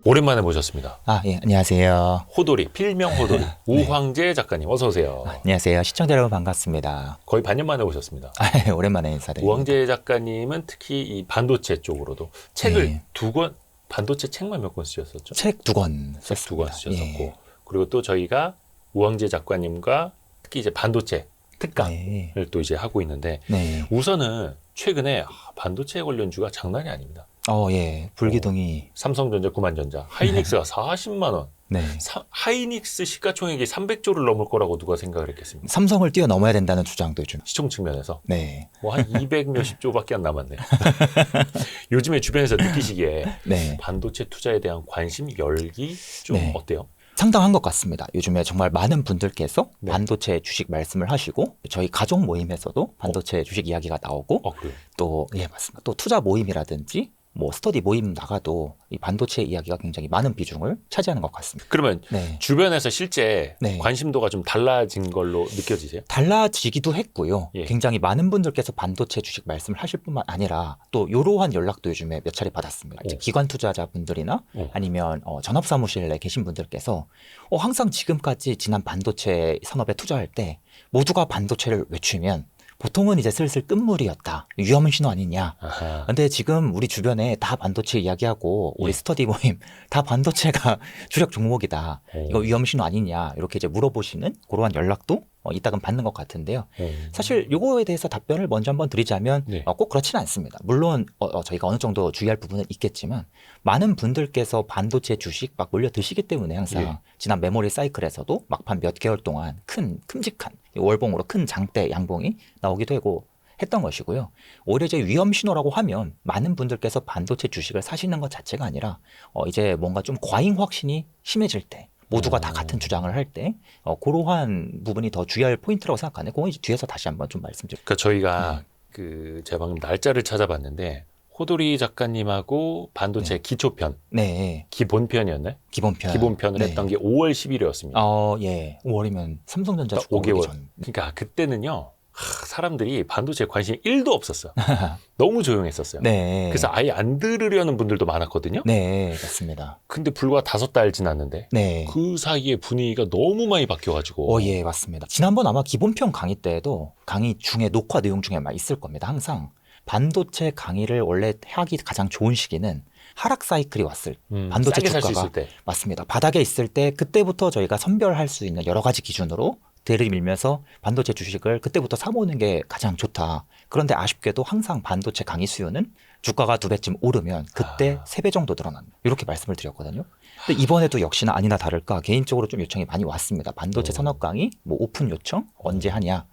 오랜만에 모셨습니다. 예, 안녕하세요. 호돌이, 필명 호돌이, 우황재 작가님 어서 오세요. 안녕하세요. 시청자 여러분 반갑습니다. 거의 반년 만에 오셨습니다. 오랜만에 인사드립니다. 우황재 작가님은 특히 이 반도체 쪽으로도 책을 두 권, 반도체 책만 몇 권 쓰셨었죠? 책 2권 책 두 권 썼습니다. 쓰셨었고, 예. 그리고 또 저희가 우황재 작가님과 특히 이제 반도체 특강을 네. 또 이제 하고 있는데, 네. 우선은 최근에 반도체 관련주가 장난이 아닙니다. 예. 불기둥이. 삼성전자, 구만전자, 하이닉스가 40만 원. 네. 하이닉스 시가총액이 300조를 넘을 거라고 누가 생각을 했겠습니까? 삼성을 뛰어넘어야 된다는 주장도 좀. 시총 측면에서 네. 뭐 한 200 몇십 조밖에 안 남았네. 요즘에 주변에서 느끼시기에 네. 반도체 투자에 대한 관심, 열기 좀 네. 어때요? 상당한 것 같습니다. 요즘에 정말 많은 분들께서 네. 반도체 주식 말씀을 하시고 저희 가족 모임에서도 반도체 주식 이야기가 나오고 그래요? 또 맞습니다. 또 투자 모임이라든지 뭐 스터디 모임 나가도 이 반도체 이야기가 굉장히 많은 비중을 차지하는 것 같습니다. 그러면 네. 주변에서 실제 네. 관심도가 좀 달라진 걸로 느껴지세요? 달라지기도 했고요. 예. 굉장히 많은 분들께서 반도체 주식 말씀을 하실 뿐만 아니라 또 이러한 연락도 요즘에 몇 차례 받았습니다. 이제 기관 투자자분들이나 아니면 전업사무실에 계신 분들께서 항상 지금까지 지난 반도체 산업에 투자할 때 모두가 반도체를 외치면 보통은 이제 슬슬 끝물이었다. 위험 신호 아니냐. 아하. 근데 지금 우리 주변에 다 반도체 이야기하고 우리 스터디 모임 다 반도체가 주력 종목이다. 이거 위험 신호 아니냐. 이렇게 이제 물어보시는 그러한 연락도 이따금 받는 것 같은데요. 사실 요거에 대해서 답변을 먼저 한번 드리자면 네. 꼭 그렇지는 않습니다. 물론 저희가 어느 정도 주의할 부분은 있겠지만 많은 분들께서 반도체 주식 막 몰려 드시기 때문에 항상 예. 지난 메모리 사이클에서도 막판 몇 개월 동안 큼직한 월봉으로 큰 장대 양봉이 나오기도 하고 했던 것이고요. 오히려 이제 위험 신호라고 하면 많은 분들께서 반도체 주식을 사시는 것 자체가 아니라 이제 뭔가 좀 과잉 확신이 심해질 때 모두가 다 같은 주장을 할 때 그러한 부분이 더 주의할 포인트라고 생각하네. 그건 이제 뒤에서 다시 한번 좀 말씀드릴게요. 그러니까 저희가 제가 방금 날짜를 찾아봤는데 호돌이 작가님하고 반도체 기초편, 네, 기본편이었나요? 기본편. 기본편을 네. 했던 게 5월 10일이었습니다. 5월이면 삼성전자 그러니까 주가 5개월. 전. 그러니까 그때는요. 사람들이 반도체 관심이 1도 없었어요. 너무 조용했었어요. 네. 그래서 아예 안 들으려는 분들도 많았거든요. 네, 맞습니다. 근데 불과 5달 지났는데 네. 그 사이에 분위기가 너무 많이 바뀌어가지고 예, 맞습니다. 지난번 아마 기본편 강의 때에도 강의 중에 녹화 내용 중에 막 있을 겁니다. 항상 반도체 강의를 원래 하기 가장 좋은 시기는 하락 사이클이 왔을 반도체 싸게 살 수 주가가 있을 때. 맞습니다. 바닥에 있을 때 그때부터 저희가 선별할 수 있는 여러 가지 기준으로 들이밀면서 반도체 주식을 그때부터 사모으는 게 가장 좋다. 그런데 아쉽게도 항상 반도체 강의 수요는 주가가 2배쯤 오르면 그때 3배 정도 늘어난다. 이렇게 말씀을 드렸거든요. 근데 이번에도 역시나 아니나 다를까 개인적으로 좀 요청이 많이 왔습니다. 반도체 산업 강의 뭐 오픈 요청 언제 하냐.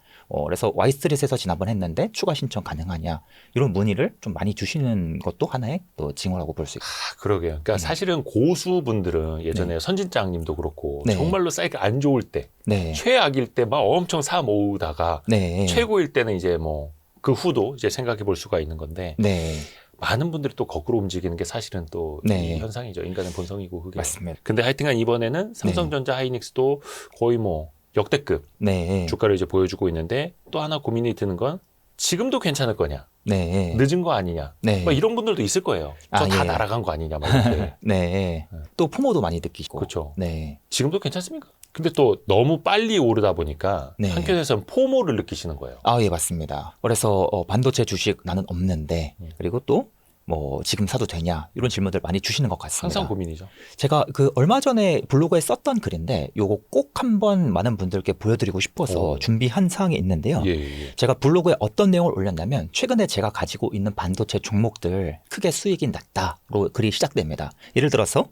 그래서 와이스트릿에서 지난번 했는데 추가 신청 가능하냐. 이런 문의를 좀 많이 주시는 것도 하나의 또 징후라고 볼 수 있습니다. 그러게요. 그러니까 사실은 고수분들은 예전에 선진장님도 그렇고 네. 정말로 사이클 안 좋을 때 네. 최악일 때 막 엄청 사 모으다가 네. 최고일 때는 이제 뭐 그 후도 이제 생각해 볼 수가 있는 건데 네. 많은 분들이 또 거꾸로 움직이는 게 사실은 또 네. 이 현상이죠. 인간의 본성이고 그게. 맞습니다. 근데 하여튼간 이번에는 삼성전자 하이닉스도 거의 뭐 역대급 네. 주가를 이제 보여주고 있는데 또 하나 고민이 드는 건 지금도 괜찮을 거냐, 네. 늦은 거 아니냐, 네. 뭐 이런 분들도 있을 거예요. 저 다 예. 날아간 거 아니냐, 막 이렇게. 네. 또 포모도 많이 느끼고. 그렇죠. 네. 지금도 괜찮습니까? 근데 또 너무 빨리 오르다 보니까 네. 한켠에서는 포모를 느끼시는 거예요. 예, 맞습니다. 그래서 반도체 주식 나는 없는데 그리고 또 뭐 지금 사도 되냐 이런 질문들 많이 주시는 것 같습니다. 항상 고민이죠. 제가 얼마 전에 블로그에 썼던 글인데 요거 꼭 한번 많은 분들께 보여드리고 싶어서 준비한 사항이 있는데요. 예. 제가 블로그에 어떤 내용을 올렸냐면 최근에 제가 가지고 있는 반도체 종목들 크게 수익이 났다로 글이 시작됩니다. 예를 들어서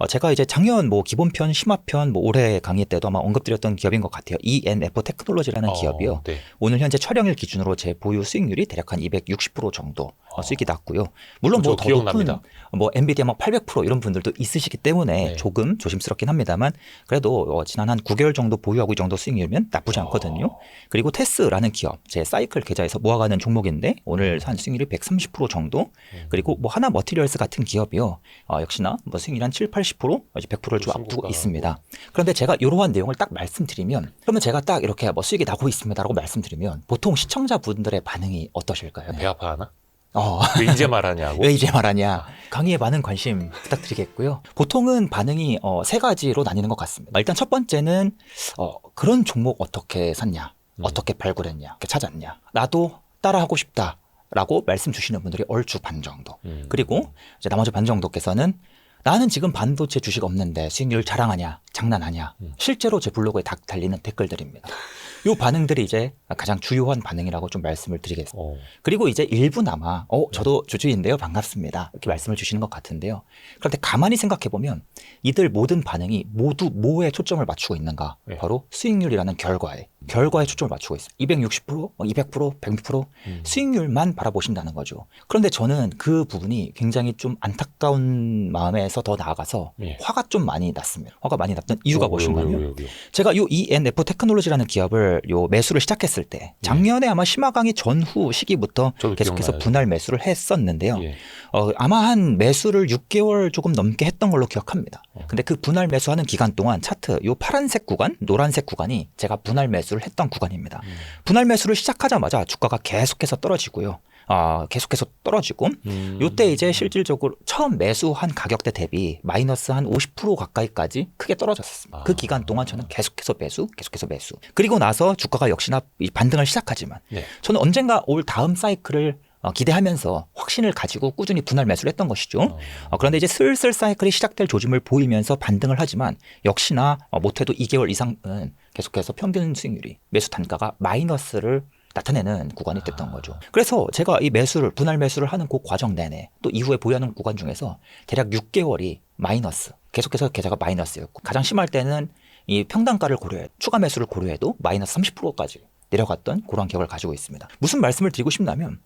제가 이제 작년 뭐 기본편, 심화편 뭐 올해 강의 때도 아마 언급드렸던 기업인 것 같아요. ENF 테크놀로지라는 기업이요. 네. 오늘 현재 촬영일 기준으로 제 보유 수익률이 대략 한 260% 정도 수익이 났고요. 물론 뭐 더 기억납니다. 높은 뭐 엔비디아 막 800% 이런 분들도 있으시기 때문에 네. 조금 조심스럽긴 합니다만 그래도 지난 한 9개월 정도 보유하고 이 정도 수익률이면 나쁘지 않거든요. 그리고 테스라는 기업 제 사이클 계좌에서 모아가는 종목인데 오늘 한 수익률이 130% 정도. 그리고 뭐 하나 머티리얼스 같은 기업이요. 역시나 뭐 수익률 한 7, 80% 이제 100%를 좀 앞두고 있습니다. 그런데 제가 이러한 내용을 딱 말씀드리면 그러면 제가 딱 이렇게 뭐 수익이 나고 있습니다라고 말씀드리면 보통 시청자분들의 반응이 어떠실까요? 배 아파하나? 왜 이제 말하냐고. 왜 이제 말하냐. 강의에 많은 관심 부탁드리겠고요. 보통은 반응이 세 가지로 나뉘는 것 같습니다. 일단 첫 번째는 그런 종목 어떻게 샀냐, 어떻게 발굴했냐, 어떻게 찾았냐, 나도 따라하고 싶다라고 말씀 주시는 분들이 얼추 반 정도. 그리고 이제 나머지 반 정도께서는 나는 지금 반도체 주식 없는데 수익률 자랑하냐, 장난하냐. 실제로 제 블로그에 달리는 댓글들입니다. 이 반응들이 이제 가장 주요한 반응이라고 좀 말씀을 드리겠습니다. 그리고 이제 일부나마 저도 주주인데요, 반갑습니다, 이렇게 말씀을 주시는 것 같은데요. 그런데 가만히 생각해보면 이들 모든 반응이 모두 뭐에 초점을 맞추고 있는가? 네. 바로 수익률이라는 결과에 초점을 맞추고 있어요. 260%, 200%, 100% 수익률만 바라보신다는 거죠. 그런데 저는 그 부분이 굉장히 좀 안타까운 마음에서 더 나아가서 예. 화가 좀 많이 났습니다. 화가 많이 났던 이유가 무엇인가요? 왜요? 제가 요 ENF 테크놀로지라는 기업을 요 매수를 시작했을 때 작년에 아마 심화 강의 전후 시기부터 저도 계속해서 기억나요. 분할 매수를 했었는데요. 예. 아마 한 매수를 6개월 조금 넘게 했던 걸로 기억합니다. 근데 그 분할 매수하는 기간 동안 차트 요 파란색 구간, 노란색 구간이 제가 분할 매수를 했던 구간입니다. 분할 매수를 시작하자마자 주가가 계속해서 떨어지고요. 계속해서 떨어지고 요때 이제 실질적으로 처음 매수한 가격대 대비 마이너스 한 50% 가까이까지 크게 떨어졌습니다. 그 기간 동안 저는 계속해서 매수. 그리고 나서 주가가 역시나 반등을 시작하지만 네. 저는 언젠가 올 다음 사이클을 기대하면서 확신을 가지고 꾸준히 분할 매수를 했던 것이죠. 그런데 이제 슬슬 사이클이 시작될 조짐을 보이면서 반등을 하지만 역시나 못해도 2개월 이상은 계속해서 평균 수익률이 매수 단가가 마이너스를 나타내는 구간이 됐던 거죠. 그래서 제가 이 분할 매수를 하는 그 과정 내내 또 이후에 보유하는 구간 중에서 대략 6개월이 마이너스, 계속해서 계좌가 마이너스였고 가장 심할 때는 이 평단가를 추가 매수를 고려해도 마이너스 30%까지 내려갔던 그런 기억을 가지고 있습니다. 무슨 말씀을 드리고 싶냐면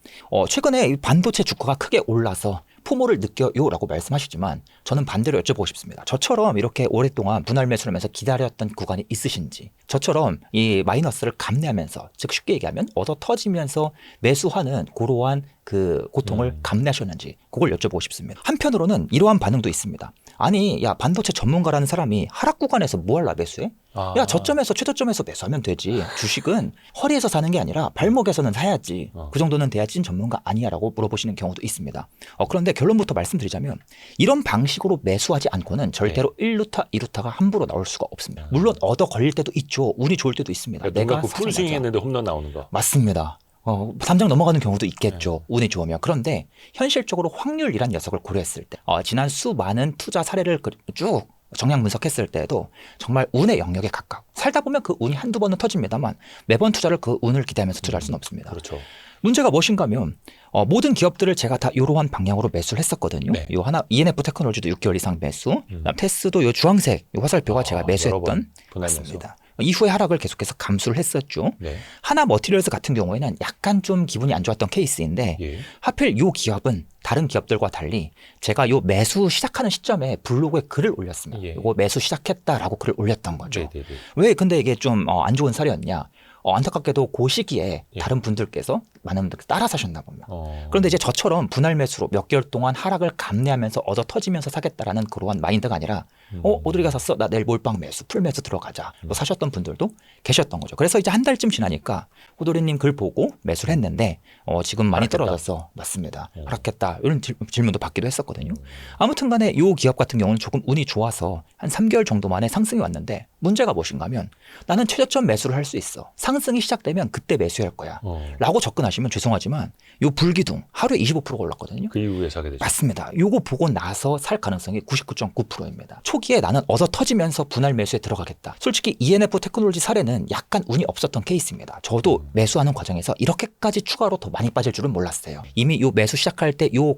최근에 이 반도체 주가가 크게 올라서 포모를 느껴요라고 말씀하시지만 저는 반대로 여쭤보고 싶습니다. 저처럼 이렇게 오랫동안 분할 매수를 하면서 기다렸던 구간이 있으신지, 저처럼 이 마이너스를 감내하면서, 즉 쉽게 얘기하면 얻어 터지면서 매수하는 그러한 그 고통을 감내하셨는지 그걸 여쭤보고 싶습니다. 한편으로는 이러한 반응도 있습니다. 아니, 야, 반도체 전문가라는 사람이 하락 구간에서 뭐 할라 매수해? 야, 저점에서 최저점에서 매수하면 되지. 주식은 허리에서 사는 게 아니라 발목에서는 사야지. 그 정도는 돼야지 전문가 아니야라고 물어보시는 경우도 있습니다. 그런데 결론부터 말씀드리자면 이런 방식으로 매수하지 않고는 절대로 1루타, 2루타가 함부로 나올 수가 없습니다. 물론 얻어 걸릴 때도 있죠. 운이 좋을 때도 있습니다. 내가 풀스윙 했는데 홈런 나오는 거. 맞습니다. 3장 넘어가는 경우도 있겠죠. 운이 좋으면. 그런데 현실적으로 확률이란 녀석을 고려했을 때 지난 수많은 투자 사례를 쭉 정량 분석했을 때에도 정말 운의 영역에 가까워. 살다 보면 그 운이 한두 번은 터집니다만 매번 투자를 그 운을 기대하면서 투자할 수는 없습니다. 그렇죠. 문제가 무엇인가 하면 모든 기업들을 제가 다 이러한 방향으로 매수를 했었거든요. 네. 요 하나 ENF 테크놀로지도 6개월 이상 매수, 테스도 요 주황색 요 화살표가 제가 매수했던 맞습니다. 이후에 하락을 계속해서 감수를 했었죠. 네. 하나 머티리얼스 같은 경우에는 약간 좀 기분이 안 좋았던 케이스인데 예. 하필 요 기업은 다른 기업들과 달리 제가 요 매수 시작하는 시점에 블로그에 글을 올렸습니다. 예. 요거 매수 시작했다라고 글을 올렸던 거죠. 네네네. 왜 근데 이게 좀 안 좋은 사례였냐? 안타깝게도 그 시기에 예. 다른 분들께서 많은 분들 따라 사셨나 봅니다. 어. 그런데 이제 저처럼 분할 매수로 몇 개월 동안 하락을 감내하면서 얻어 터지면서 사겠다라는 그러한 마인드가 아니라 오드리가 샀어? 나 내일 몰빵 매수, 풀 매수 들어가자. 사셨던 분들도 계셨던 거죠. 그래서 이제 한 달쯤 지나니까 호도리님 글 보고 매수를 했는데 지금 많이 하락했다. 떨어져서 맞습니다. 하락했다. 이런 질문도 받기도 했었거든요. 아무튼 간에 이 기업 같은 경우는 조금 운이 좋아서 한 3개월 정도 만에 상승이 왔는데 문제가 무엇인가 하면 나는 최저점 매수를 할 수 있어. 상승이 시작되면 그때 매수할 거야. 라고 접근하시면 죄송하지만 요 불기둥 하루에 25%가 올랐거든요. 그 이후에 사게 되죠. 맞습니다. 요거 보고 나서 살 가능성이 99.9%입니다. 초기에 나는 얻어 터지면서 분할 매수에 들어가겠다. 솔직히 ENF 테크놀로지 사례는 약간 운이 없었던 케이스입니다. 저도 매수하는 과정에서 이렇게까지 추가로 더 많이 빠질 줄은 몰랐어요. 이미 요 매수 시작할 때 요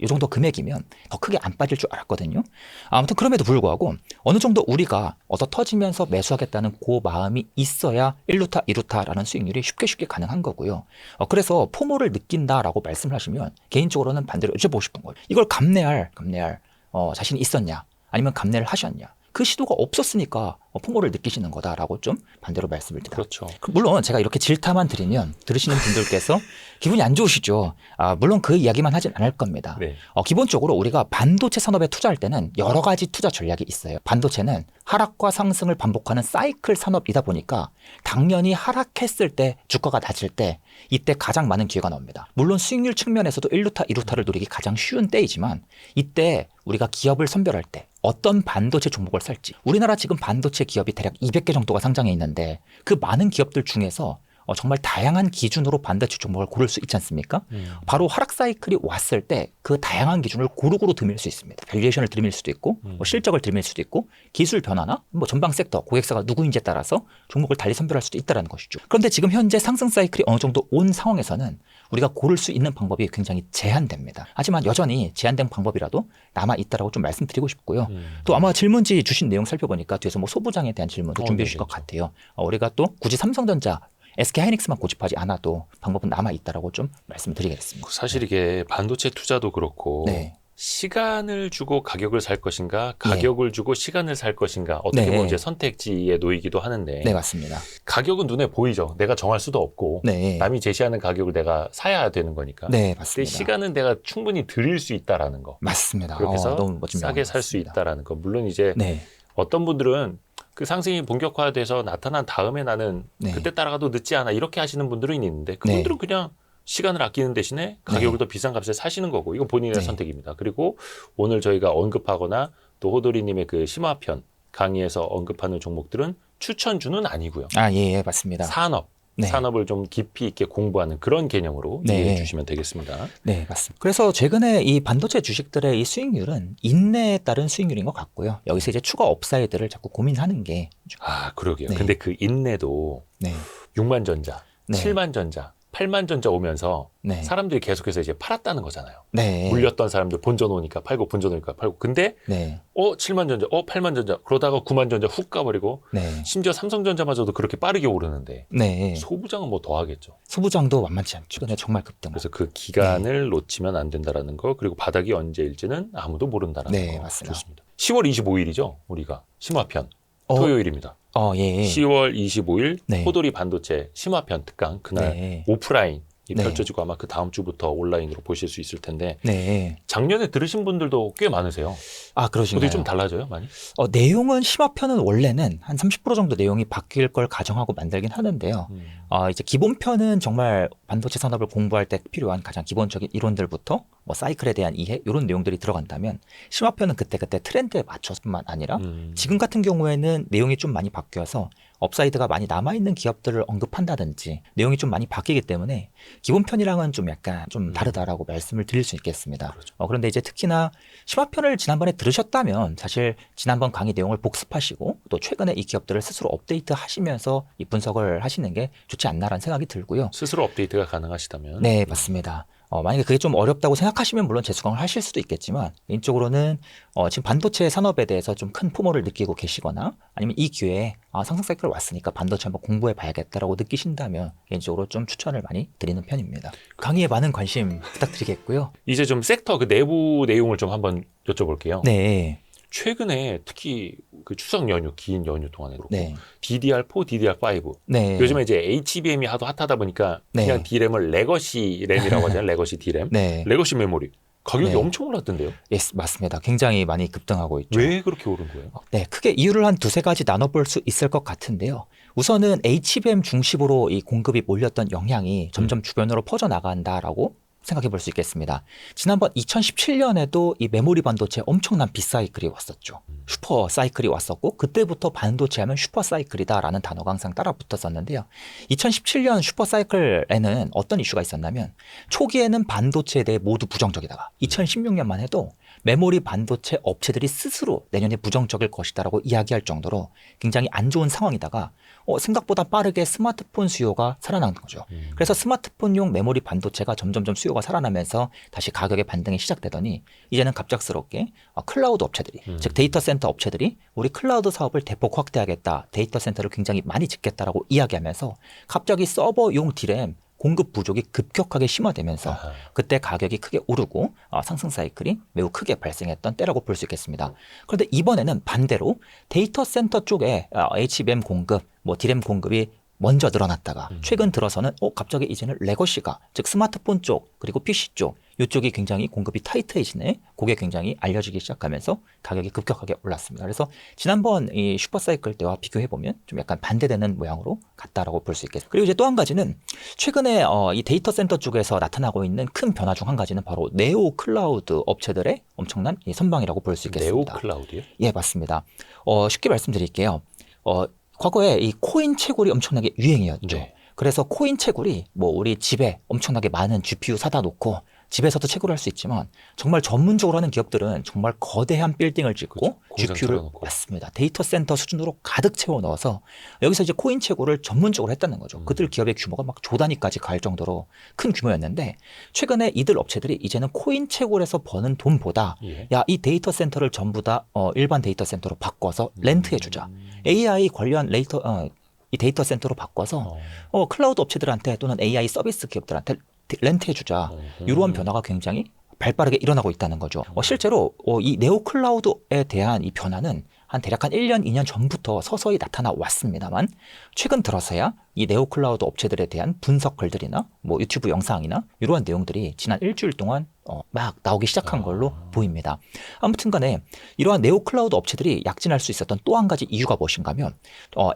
정도 금액이면 더 크게 안 빠질 줄 알았거든요. 아무튼 그럼에도 불구하고 어느 정도 우리가 얻어 터지면서 매수하겠다는 그 마음이 있어야 1루타, 2루타라는 수익률이 쉽게 가능한 거고요. 그래서 포모를 느낀다라고 말씀을 하시면 개인적으로는 반대로 여쭤보고 싶은 거예요. 이걸 감내할 자신이 있었냐? 아니면 감내를 하셨냐? 그 시도가 없었으니까 풍모를 느끼시는 거다라고 좀 반대로 말씀을 드립니다. 그렇죠. 물론 제가 이렇게 질타만 드리면 들으시는 분들께서 기분이 안 좋으시죠. 물론 그 이야기만 하진 않을 겁니다. 네. 기본적으로 우리가 반도체 산업에 투자할 때는 여러 가지 투자 전략이 있어요. 반도체는 하락과 상승을 반복하는 사이클 산업이다 보니까 당연히 하락했을 때 주가가 낮을 때 이때 가장 많은 기회가 나옵니다. 물론 수익률 측면에서도 1루타, 2루타를 노리기 가장 쉬운 때이지만 이때 우리가 기업을 선별할 때 어떤 반도체 종목을 살지, 우리나라 지금 반도체 기업이 대략 200개 정도가 상장해 있는데 그 많은 기업들 중에서 정말 다양한 기준으로 반도체 종목을 고를 수 있지 않습니까? 바로 하락 사이클이 왔을 때 그 다양한 기준을 고루고루 드밀 수 있습니다. 밸류에이션을 드밀 수도 있고 실적을 드밀 수도 있고 기술 변화나 전방 섹터, 고객사가 누구인지에 따라서 종목을 달리 선별할 수도 있다는 것이죠. 그런데 지금 현재 상승 사이클이 어느 정도 온 상황에서는 우리가 고를 수 있는 방법이 굉장히 제한됩니다. 하지만 여전히 제한된 방법이라도 남아있다라고 좀 말씀드리고 싶고요. 또 아마 질문지 주신 내용 살펴보니까 뒤에서 소부장에 대한 질문도 준비해 주실 것 같아요. 우리가 또 굳이 삼성전자 SK하이닉스만 고집하지 않아도 방법은 남아있다라고 좀 말씀드리겠습니다. 사실 이게 반도체 투자도 그렇고 네. 시간을 주고 가격을 살 것인가, 가격을 주고 시간을 살 것인가, 어떻게 보면 이제 선택지에 놓이기도 하는데, 네, 맞습니다. 가격은 눈에 보이죠. 내가 정할 수도 없고, 네. 남이 제시하는 가격을 내가 사야 되는 거니까. 네, 근데 맞습니다. 시간은 내가 충분히 드릴 수 있다라는 거. 맞습니다. 그렇게 해서 너무 멋진 싸게 살 수 명언이었습니다. 있다라는 거. 물론 이제 네. 어떤 분들은 그 상승이 본격화돼서 나타난 다음에 나는 네. 그때 따라가도 늦지 않아 이렇게 하시는 분들은 있는데 그분들은 그냥 시간을 아끼는 대신에 가격을 더 비싼 값에 사시는 거고 이건 본인의 선택입니다. 그리고 오늘 저희가 언급하거나 또 호돌이님의 그 심화편 강의에서 언급하는 종목들은 추천주는 아니고요. 예, 맞습니다. 산업을 좀 깊이 있게 공부하는 그런 개념으로 이해해 주시면 되겠습니다. 네, 맞습니다. 그래서 최근에 이 반도체 주식들의 이 수익률은 인내에 따른 수익률인 것 같고요. 여기서 이제 추가 업사이드를 자꾸 고민하는 게. 그러게요. 네. 근데 그 인내도 6만 전자, 7만 전자, 8만 전자 오면서 사람들이 계속해서 이제 팔았다는 거잖아요. 물렸던 사람들 본전 오니까 팔고 본전 오니까 팔고. 근데 7만 전자, 8만 전자 그러다가 9만 전자 훅 가버리고 심지어 삼성전자마저도 그렇게 빠르게 오르는데 소부장은 뭐 더 하겠죠. 소부장도 만만치 않죠. 최근에 정말 급등. 그래서 그 기간을 놓치면 안 된다라는 거 그리고 바닥이 언제일지는 아무도 모른다라는 거. 맞습니다. 좋습니다. 10월 25일이죠. 우리가 심화편 토요일입니다. 예. 10월 25일 호돌이 반도체 심화편 특강 그날 오프라인 펼쳐지고 아마 그 다음 주부터 온라인으로 보실 수 있을 텐데 작년에 들으신 분들도 꽤 많으세요. 그러신가요? 호돌이 좀 달라져요 많이? 내용은 심화편은 원래는 한 30% 정도 내용이 바뀔 걸 가정하고 만들긴 하는데요. 이제 기본편은 정말 반도체 산업을 공부할 때 필요한 가장 기본적인 이론들부터 사이클에 대한 이해 이런 내용들이 들어간다면 심화편은 그때그때 트렌드에 맞춰서뿐만 아니라 지금 같은 경우에는 내용이 좀 많이 바뀌어서 업사이드가 많이 남아있는 기업들을 언급한다든지 내용이 좀 많이 바뀌기 때문에 기본편이랑은 좀 약간 좀 다르다라고 말씀을 드릴 수 있겠습니다. 그런데 이제 특히나 심화편을 지난번에 들으셨다면 사실 지난번 강의 내용을 복습하시고 또 최근에 이 기업들을 스스로 업데이트 하시면서 이 분석을 하시는 게 좋지 않나라는 생각이 들고요. 스스로 업데이트가 가능하시다면? 네, 맞습니다. 만약에 그게 좀 어렵다고 생각하시면 물론 재수강을 하실 수도 있겠지만 개인적으로는 지금 반도체 산업에 대해서 좀 큰 포모를 느끼고 계시거나 아니면 이 기회에 상승 사이클 왔으니까 반도체 한번 공부해 봐야겠다라고 느끼신다면 개인적으로 좀 추천을 많이 드리는 편입니다. 강의에 많은 관심 부탁드리겠고요. 이제 좀 섹터 그 내부 내용을 좀 한번 여쭤볼게요. 네. 최근에 특히 그 추석 연휴, 긴 연휴 동안에 그렇고 DDR4, DDR5 요즘에 이제 HBM이 하도 핫하다 보니까 그냥 D램을 레거시 램이라고 하잖아요. 레거시 D램, 레거시 메모리 가격이 엄청 올랐던데요? 맞습니다. 굉장히 많이 급등하고 있죠. 왜 그렇게 오른 거예요? 크게 이유를 한 두세 가지 나눠볼 수 있을 것 같은데요. 우선은 HBM 중심으로 이 공급이 몰렸던 영향이 점점 주변으로 퍼져나간다라고 생각해 볼 수 있겠습니다. 지난번 2017년에도 이 메모리 반도체 엄청난 빅사이클이 왔었죠. 슈퍼 사이클이 왔었고 그때부터 반도체 하면 슈퍼 사이클이다라는 단어가 항상 따라 붙었었는데요. 2017년 슈퍼 사이클에는 어떤 이슈가 있었냐면 초기에는 반도체에 대해 모두 부정적이다가 2016년만 해도 메모리 반도체 업체들이 스스로 내년에 부정적일 것이다라고 이야기할 정도로 굉장히 안 좋은 상황이다가 생각보다 빠르게 스마트폰 수요가 살아난 거죠. 그래서 스마트폰용 메모리 반도체가 점점점 수요가 살아나면서 다시 가격의 반등이 시작되더니 이제는 갑작스럽게 클라우드 업체들이 즉 데이터 센터 업체들이 우리 클라우드 사업을 대폭 확대하겠다. 데이터 센터를 굉장히 많이 짓겠다라고 이야기하면서 갑자기 서버용 D램 공급 부족이 급격하게 심화되면서 그때 가격이 크게 오르고 상승 사이클이 매우 크게 발생했던 때라고 볼 수 있겠습니다. 그런데 이번에는 반대로 데이터 센터 쪽에 HBM 공급, 뭐 D램 공급이 먼저 늘어났다가 최근 들어서는 갑자기 이제는 레거시가, 즉 스마트폰 쪽 그리고 PC 쪽 이쪽이 굉장히 공급이 타이트해지네. 그게 굉장히 알려지기 시작하면서 가격이 급격하게 올랐습니다. 그래서 지난번 이 슈퍼사이클 때와 비교해 보면 좀 약간 반대되는 모양으로 갔다라고 볼 수 있겠습니다. 그리고 이제 또 한 가지는 최근에 이 데이터 센터 쪽에서 나타나고 있는 큰 변화 중 한 가지는 바로 네오 클라우드 업체들의 엄청난 이 선방이라고 볼 수 있겠습니다. 네오 클라우드요? 예, 맞습니다. 쉽게 말씀드릴게요. 과거에 이 코인 채굴이 엄청나게 유행이었죠. 네. 그래서 코인 채굴이 뭐 우리 집에 엄청나게 많은 GPU 사다 놓고 집에서도 채굴할 수 있지만 정말 전문적으로 하는 기업들은 정말 거대한 빌딩을 짓고 그렇죠. GPU를 맞습니다. 데이터 센터 수준으로 가득 채워 넣어서 여기서 이제 코인 채굴을 전문적으로 했다는 거죠. 그들 기업의 규모가 막 조 단위까지 갈 정도로 큰 규모였는데 최근에 이들 업체들이 이제는 코인 채굴에서 버는 돈보다 야, 이 데이터 센터를 전부 다 일반 데이터 센터로 바꿔서 렌트해 주자. AI 관련 이 데이터 센터로 바꿔서 클라우드 업체들한테 또는 AI 서비스 기업들한테 렌트해주자. 이러한 변화가 굉장히 발빠르게 일어나고 있다는 거죠. 실제로 이 네오 클라우드에 대한 이 변화는 대략 한 1년, 2년 전부터 서서히 나타나 왔습니다만 최근 들어서야 이 네오 클라우드 업체들에 대한 분석 글들이나 뭐 유튜브 영상이나 이러한 내용들이 지난 일주일 동안 막 나오기 시작한 걸로 보입니다. 아무튼 간에 이러한 네오 클라우드 업체들이 약진할 수 있었던 또 한 가지 이유가 무엇인가 하면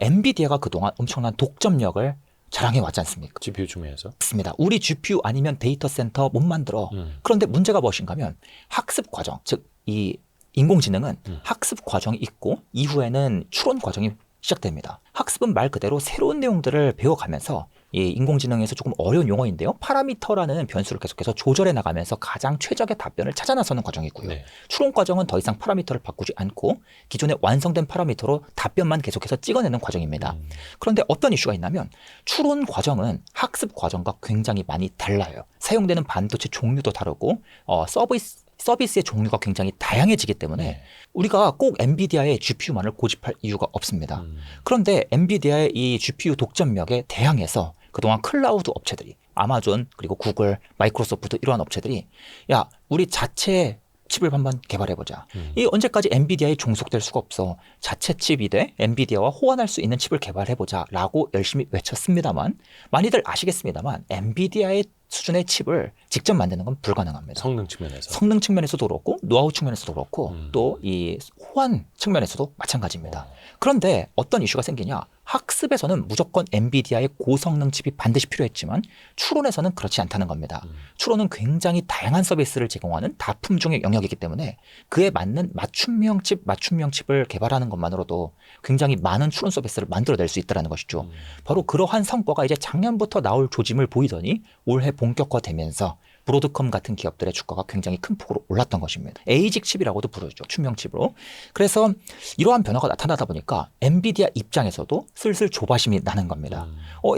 엔비디아가 그동안 엄청난 독점력을 자랑해 왔지 않습니까? GPU 중에서? 맞습니다. 우리 GPU 아니면 데이터 센터 못 만들어. 그런데 문제가 무엇인가 하면 학습 과정, 즉 이 인공지능은 학습 과정이 있고 이후에는 추론 과정이 시작됩니다. 학습은 말 그대로 새로운 내용들을 배워가면서 이 인공지능에서 조금 어려운 용어인데요. 파라미터라는 변수를 계속해서 조절해 나가면서 가장 최적의 답변을 찾아 나서는 과정이고요. 네. 추론 과정은 더 이상 파라미터를 바꾸지 않고 기존에 완성된 파라미터로 답변만 계속해서 찍어내는 과정입니다. 그런데 어떤 이슈가 있냐면 추론 과정은 학습 과정과 굉장히 많이 달라요. 사용되는 반도체 종류도 다르고 서비스의 종류가 굉장히 다양해지기 때문에 우리가 꼭 엔비디아의 GPU만을 고집할 이유가 없습니다. 그런데 엔비디아의 이 GPU 독점력에 대항해서 그동안 클라우드 업체들이 아마존 그리고 구글, 마이크로소프트 이러한 업체들이 야, 우리 자체 칩을 한번 개발해보자. 이 언제까지 엔비디아에 종속될 수가 없어. 자체 칩이 돼 엔비디아와 호환할 수 있는 칩을 개발해보자 라고 열심히 외쳤습니다만 많이들 아시겠습니다만 엔비디아의 수준의 칩을 직접 만드는 건 불가능합니다. 성능 측면에서도 그렇고 노하우 측면에서도 그렇고 또 이 호환 측면에서도 마찬가지입니다. 그런데 어떤 이슈가 생기냐? 학습에서는 무조건 엔비디아의 고성능 칩이 반드시 필요했지만 추론에서는 그렇지 않다는 겁니다. 추론은 굉장히 다양한 서비스를 제공하는 다품종의 영역이기 때문에 그에 맞는 맞춤형 칩을 개발하는 것만으로도 굉장히 많은 추론 서비스를 만들어낼 수 있다는 것이죠. 바로 그러한 성과가 이제 작년부터 나올 조짐을 보이더니 올해 본격화되면서 브로드컴 같은 기업들의 주가가 굉장히 큰 폭으로 올랐던 것입니다. 에이직 칩이라고도 부르죠. 춤형 칩으로. 그래서 이러한 변화가 나타나다 보니까 엔비디아 입장에서도 슬슬 조바심이 나는 겁니다.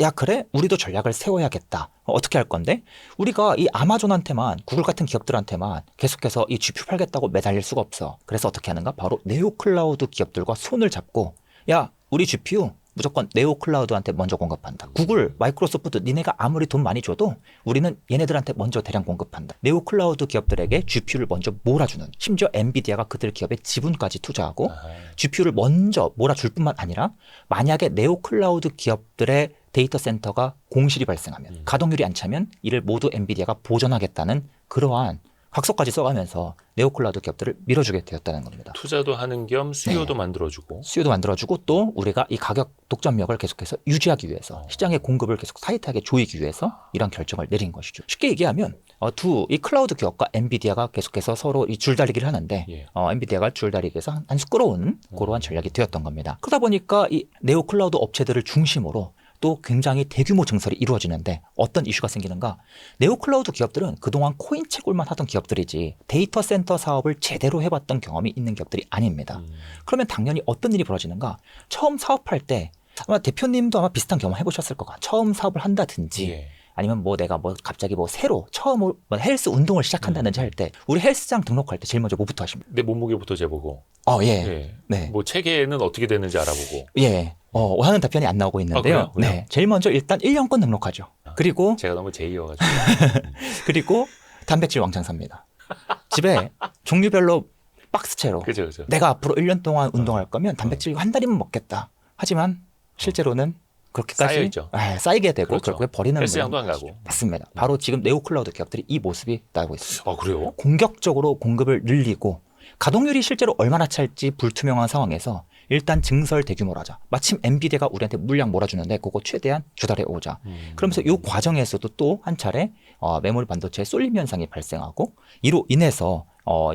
야 그래? 우리도 전략을 세워야겠다. 어떻게 할 건데? 우리가 이 아마존한테만 구글 같은 기업들한테만 계속해서 이 GPU 팔겠다고 매달릴 수가 없어. 그래서 어떻게 하는가? 바로 네오 클라우드 기업들과 손을 잡고 야 우리 GPU 무조건 네오 클라우드한테 먼저 공급한다. 구글, 마이크로소프트 니네가 아무리 돈 많이 줘도 우리는 얘네들한테 먼저 대량 공급한다. 네오 클라우드 기업들에게 GPU를 먼저 몰아주는, 심지어 엔비디아가 그들 기업의 지분까지 투자하고 GPU를 먼저 몰아줄 뿐만 아니라 만약에 네오 클라우드 기업들의 데이터 센터가 공실이 발생하면 가동률이 안 차면 이를 모두 엔비디아가 보전하겠다는 그러한 각서까지 써가면서 네오클라우드 기업들을 밀어주게 되었다는 겁니다. 투자도 하는 겸 수요도 만들어주고. 수요도 만들어주고 또 우리가 이 가격 독점력을 계속해서 유지하기 위해서 시장의 공급을 계속 타이트하게 조이기 위해서 이런 결정을 내린 것이죠. 쉽게 얘기하면 이 클라우드 기업과 엔비디아가 계속해서 서로 이 줄다리기를 하는데 엔비디아가 줄다리기에서 한 수 끌어오는 그러한 전략이 되었던 겁니다. 그러다 보니까 이 네오클라우드 업체들을 중심으로 또 굉장히 대규모 증설이 이루어지는데 어떤 이슈가 생기는가? 네오클라우드 기업들은 그동안 코인 채굴만 하던 기업들이지 데이터 센터 사업을 제대로 해봤던 경험이 있는 기업들이 아닙니다. 그러면 당연히 어떤 일이 벌어지는가? 처음 사업할 때 아마 대표님도 아마 비슷한 경험 해보셨을 것 같아요. 처음 사업을 한다든지 아니면 내가 갑자기 새로 처음으로 헬스 운동을 시작한다든지 할 때 우리 헬스장 등록할 때 제일 먼저 뭐부터 하십니까? 내 몸무게부터 재보고. 예. 예. 네. 뭐 체계는 어떻게 되는지 알아보고. 예. 원하는 답변이 안 나오고 있는데요. 그래요? 네. 제일 먼저 일단 1년권 등록하죠. 그리고 제가 너무 제이여가지고. 그리고 단백질 왕창 삽니다. 집에 종류별로 박스채로 그죠. 내가 앞으로 1년 동안 운동할 거면 단백질 한 달이면 먹겠다. 하지만 실제로는 그렇게까지 쌓여있죠. 쌓이게 되고 그렇죠. 결국에 버리는 헬스장도 안 가고. 맞습니다. 바로 지금 네오클라우드 기업들이 이 모습이 나오고 있습니다. 그래요? 공격적으로 공급을 늘리고 가동률이 실제로 얼마나 찰지 불투명한 상황에서 일단 증설 대규모로 하자. 마침 엔비디아가 우리한테 물량 몰아주는데 그거 최대한 조달해 오자. 그러면서 이 과정에서도 또 한 차례 메모리 반도체의 쏠림 현상이 발생하고 이로 인해서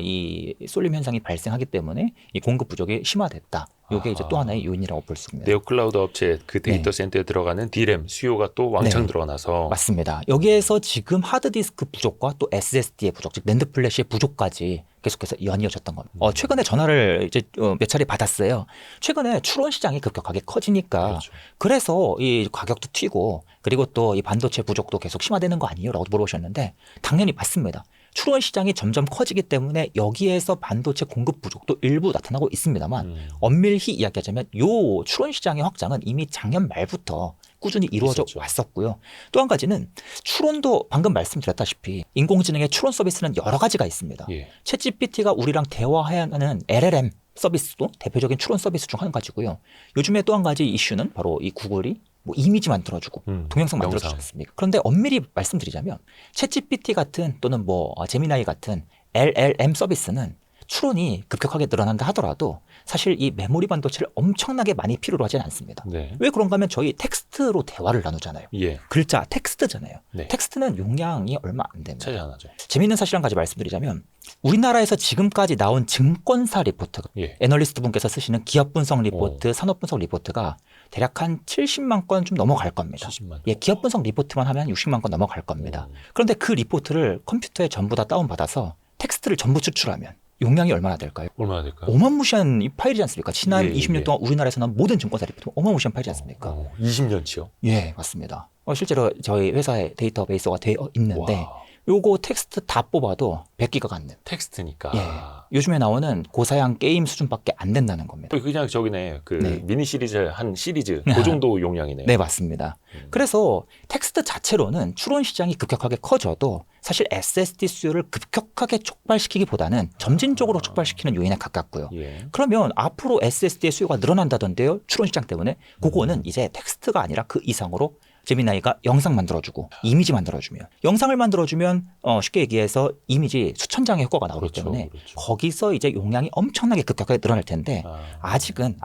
이 쏠림 현상이 발생하기 때문에 이 공급 부족이 심화됐다. 이게 이제 또 하나의 요인이라고 볼 수 있습니다. 네오클라우드 업체 그 데이터 센터에 들어가는 D램 수요가 또 왕창 늘어나서 맞습니다. 여기에서 지금 하드디스크 부족과 또 SSD의 부족, 즉 낸드 플래시의 부족까지 계속해서 연이어졌던 겁니다. 최근에 전화를 이제 몇 차례 받았어요. 최근에 추론 시장이 급격하게 커지니까 그렇죠. 그래서 이 가격도 튀고 그리고 또 이 반도체 부족도 계속 심화되는 거 아니에요? 라고 물어보셨는데 당연히 맞습니다. 추론 시장이 점점 커지기 때문에 여기에서 반도체 공급 부족도 일부 나타나고 있습니다만 엄밀히 이야기하자면 요 추론 시장의 확장은 이미 작년 말부터 꾸준히 이루어져 있었죠. 왔었고요. 또 한 가지는 추론도 방금 말씀드렸다시피 인공지능의 추론 서비스는 여러 가지가 있습니다. 예. 챗GPT가 우리랑 대화하는 LLM 서비스도 대표적인 추론 서비스 중 한 가지고요. 요즘에 또 한 가지 이슈는 바로 이 구글이 뭐 이미지 만들어주고 동영상 만들어주지 않습니까? 그런데 엄밀히 말씀드리자면 챗GPT 같은 또는 뭐 제미나이 같은 LLM 서비스는 추론이 급격하게 늘어난다 하더라도 사실 이 메모리 반도체를 엄청나게 많이 필요로 하지는 않습니다. 네. 왜 그런가 하면 저희 텍스트로 대화를 나누잖아요. 예. 글자, 텍스트잖아요. 네. 텍스트는 용량이 얼마 안 됩니다. 차지 하나죠. 재미있는 사실 한 가지 말씀드리자면 우리나라에서 지금까지 나온 증권사 리포트가 예. 애널리스트 분께서 쓰시는 기업 분석 리포트, 산업 분석 리포트가 대략 한 70만 건 좀 넘어갈 겁니다. 70만. 예, 기업 분석 리포트만 하면 60만 건 넘어갈 겁니다. 그런데 그 리포트를 컴퓨터에 전부 다 다운받아서 텍스트를 전부 추출하면 용량이 얼마나 될까요? 얼마나 될까요? 어마무시한 이 파일이지 않습니까? 지난 예, 20년 예. 동안 우리나라에서 나온 모든 증권사 리포트 어마무시한 파일이지 않습니까? 20년치요? 예, 맞습니다. 실제로 저희 회사에 데이터베이스가 되어 있는데 와. 요거 텍스트 다 뽑아도 100기가가 안 돼요. 텍스트니까. 예. 요즘에 나오는 고사양 게임 수준밖에 안 된다는 겁니다. 그냥 저기네. 그 네. 미니 시리즈 한 시리즈 그 정도 용량이네요. 네, 맞습니다. 그래서 텍스트 자체로는 추론 시장이 급격하게 커져도 사실 SSD 수요를 급격하게 촉발시키기보다는 점진적으로 촉발시키는 요인에 가깝고요. 예. 그러면 앞으로 SSD의 수요가 늘어난다던데요. 추론 시장 때문에 그거는 이제 텍스트가 아니라 그 이상으로 제미나이가 영상 만들어주고 이미지 만들어주면 영상을 만들어주면 쉽게 얘기해서 이미지 수천 장의 효과가 나오기 그렇죠, 때문에 그렇죠. 거기서 이제 용량이 엄청나게 급격하게 늘어날 텐데 아직은